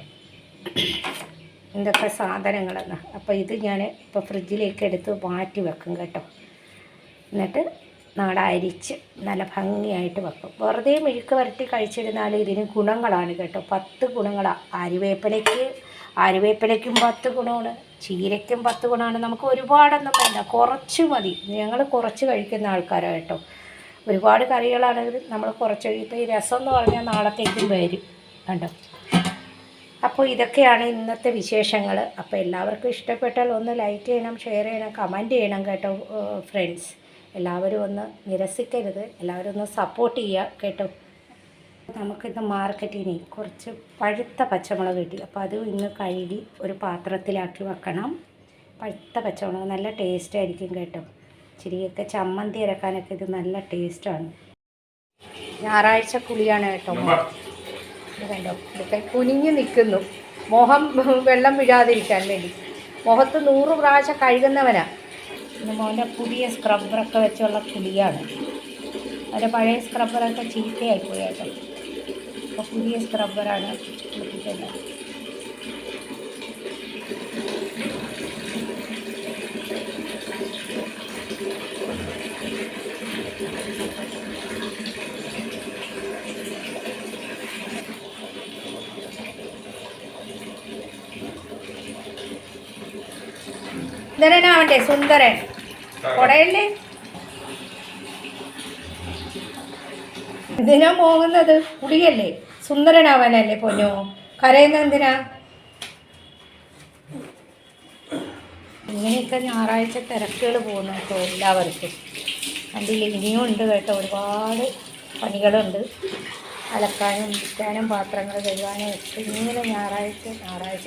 എന്തൊക്കെ സാധനങ്ങളെന്ന്. അപ്പോൾ ഇത് ഞാൻ ഇപ്പോൾ ഫ്രിഡ്ജിലേക്ക് എടുത്ത് മാറ്റി വെക്കും കേട്ടോ. എന്നിട്ട് നാളെ അരിച്ച് നല്ല ഭംഗിയായിട്ട് വെക്കും. വെറുതെ മെഴുക്ക് വരട്ടി കഴിച്ചിരുന്നാൽ ഇതിന് ഗുണങ്ങളാണ് കേട്ടോ. 10 ഗുണങ്ങളാണ്. ആര്യവേപ്പിലയ്ക്കും 10 ഗുണമാണ്, ചീരയ്ക്കും 10 ഗുണമാണ്. നമുക്ക് ഒരുപാടൊന്നും വേണ്ട, കുറച്ച് മതി. ഞങ്ങൾ കുറച്ച് കഴിക്കുന്ന ആൾക്കാരാണ് കേട്ടോ. ഒരുപാട് കറികളാണെങ്കിൽ നമ്മൾ കുറച്ച്. ഇപ്പോൾ ഈ രസം എന്ന് പറഞ്ഞാൽ നാളത്തേക്കും വരും കണ്ടോ. അപ്പോൾ ഇതൊക്കെയാണ് ഇന്നത്തെ വിശേഷങ്ങൾ. അപ്പോൾ എല്ലാവർക്കും ഇഷ്ടപ്പെട്ടാൽ ഒന്ന് ലൈക്ക് ചെയ്യണം, ഷെയർ ചെയ്യണം, കമൻറ്റ് ചെയ്യണം കേട്ടോ ഫ്രണ്ട്സ്. എല്ലാവരും ഒന്ന് നിരസിക്കരുത്, എല്ലാവരും ഒന്ന് സപ്പോർട്ട് ചെയ്യുക കേട്ടോ. നമുക്കിന്ന് മാർക്കറ്റിൽ നിന്ന് കുറച്ച് പഴുത്ത പച്ചമുളക് കിട്ടി. അപ്പോൾ അത് ഇന്ന് കഴുകി ഒരു പാത്രത്തിലാക്കി വെക്കണം. പഴുത്ത പച്ചമുളക് നല്ല ടേസ്റ്റ് ആയിരിക്കും കേട്ടോ. ഇച്ചിരിയൊക്കെ ചമ്മന്തി ഇറക്കാനൊക്കെ ഇത് നല്ല ടേസ്റ്റാണ്. ഞായറാഴ്ച കുളിയാണ് കേട്ടോ. ഇത് കണ്ടോ, ഇതൊക്കെ കുനിഞ്ഞ് നിൽക്കുന്നു, മുഖം വെള്ളം വീഴാതിരിക്കാൻ വേണ്ടി. മുഖത്ത് 100 പ്രാവശ്യം കഴുകുന്നവനാണ്. പിന്നെ മോൻ്റെ പുതിയ സ്ക്രബ്ബറൊക്കെ വെച്ചുള്ള കുളിയാണ്. അതിൻ്റെ പഴയ സ്ക്രബ്ബറൊക്കെ ചീത്തയായിപ്പോയി കേട്ടോ. അപ്പോൾ പുതിയ സ്ക്രബ്ബറാണ് കുളിപ്പിക്കുന്നത്. സുന്ദരനാവണ്ടേ, സുന്ദരൻ കൊടയല്ലേ. എന്തിനാ പോകുന്നത്? കുടിയല്ലേ, സുന്ദരനാവാനല്ലേ പൊന്നോ. കരയുന്നത് എന്തിനാ? ഇങ്ങനെയൊക്കെ ഞായറാഴ്ച തിരക്കുകൾ പോകുന്നു കേട്ടോ എല്ലാവർക്കും. കണ്ടില്ലേ, ഇനിയും ഉണ്ട് കേട്ടോ, ഒരുപാട് പണികളുണ്ട്. അലക്കാനും വിൽക്കാനും പാത്രങ്ങൾ കഴുകാനും ഒക്കെ ഇങ്ങനെ ഞായറാഴ്ച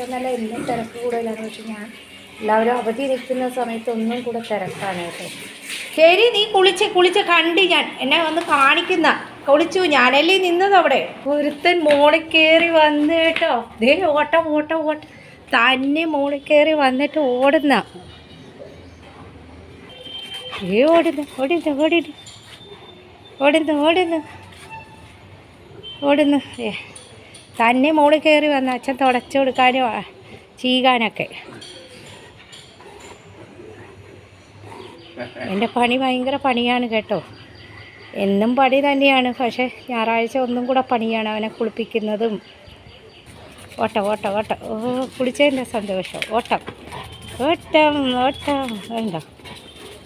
എന്നല്ല എല്ലാം തിരക്ക് കൂടുതലാണ്. പക്ഷെ ഞാൻ എല്ലാവരും അവധി നിൽക്കുന്ന സമയത്ത് ഒന്നും കൂടെ തിരക്കാണ് കേട്ടോ. ശരി, നീ കുളിച്ച് കണ്ടി ഞാൻ എന്നെ വന്ന് കാണിക്കുന്ന. കുളിച്ചു, ഞാനല്ലേ നിന്നത് അവിടെ. ഒരുത്തൻ മോളിൽ കയറി വന്ന് കേട്ടോ. ദേ ഓട്ടം തന്നെ മോളിൽ കയറി വന്നിട്ട് ഓടുന്ന. ഓടുന്നു തന്നെ മോളിൽ കയറി വന്ന് അച്ഛൻ തുടച്ചു കൊടുക്കാനും ചീകാനൊക്കെ. എൻ്റെ പണി ഭയങ്കര പണിയാണ് കേട്ടോ. എന്നും പണി തന്നെയാണ്, പക്ഷേ ഞായറാഴ്ച ഒന്നും കൂടെ പണിയാണ്. അവനെ കുളിപ്പിക്കുന്നതും. ഓട്ടം ഓ കുളിച്ചതിൻ്റെ സന്തോഷം. ഓട്ടം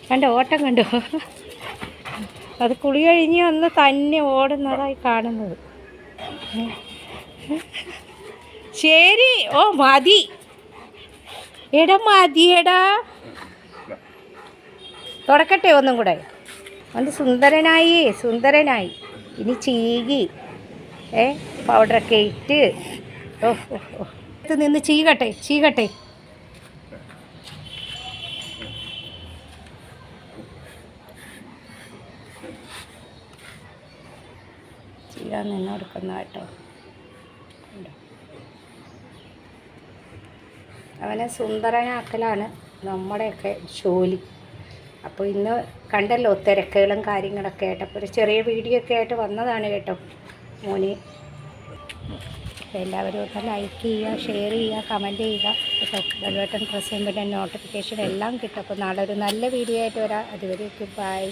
കണ്ടോ ഓട്ടം കണ്ടോ. അത് കുളി കഴിഞ്ഞ് ഒന്ന് തന്നെ ഓടുന്നതായി കാണുന്നത്. ശരി, ഓ മതി എടാ. തുടക്കട്ടെ ഒന്നും കൂടെ. അത് സുന്ദരനായി ഇനി ചീകി പൗഡറൊക്കെ ഇട്ട് നിന്ന് ചീകട്ടെ. ചെയ്യാൻ നിന്നെടുക്കുന്ന കേട്ടോ. അവനെ സുന്ദരനാക്കലാണ് നമ്മുടെയൊക്കെ ജോലി. അപ്പോൾ ഇന്ന് കണ്ടല്ലോ തിരക്കുകളും കാര്യങ്ങളൊക്കെ ആയിട്ട്. അപ്പോൾ ഒരു ചെറിയ വീഡിയോ ഒക്കെ ആയിട്ട് വന്നതാണ് കേട്ടോ മോന്. എല്ലാവരും ഒന്ന് ലൈക്ക് ചെയ്യുക, ഷെയർ ചെയ്യുക, കമൻറ്റ് ചെയ്യുക കേട്ടോ. ബെൽ ബട്ടൺ പ്രസ് ചെയ്യുമ്പോൾ നോട്ടിഫിക്കേഷൻ എല്ലാം കിട്ടും. അപ്പോൾ നാളെ ഒരു നല്ല വീഡിയോ ആയിട്ട് വരാം. അതുവരേക്കും ബൈ.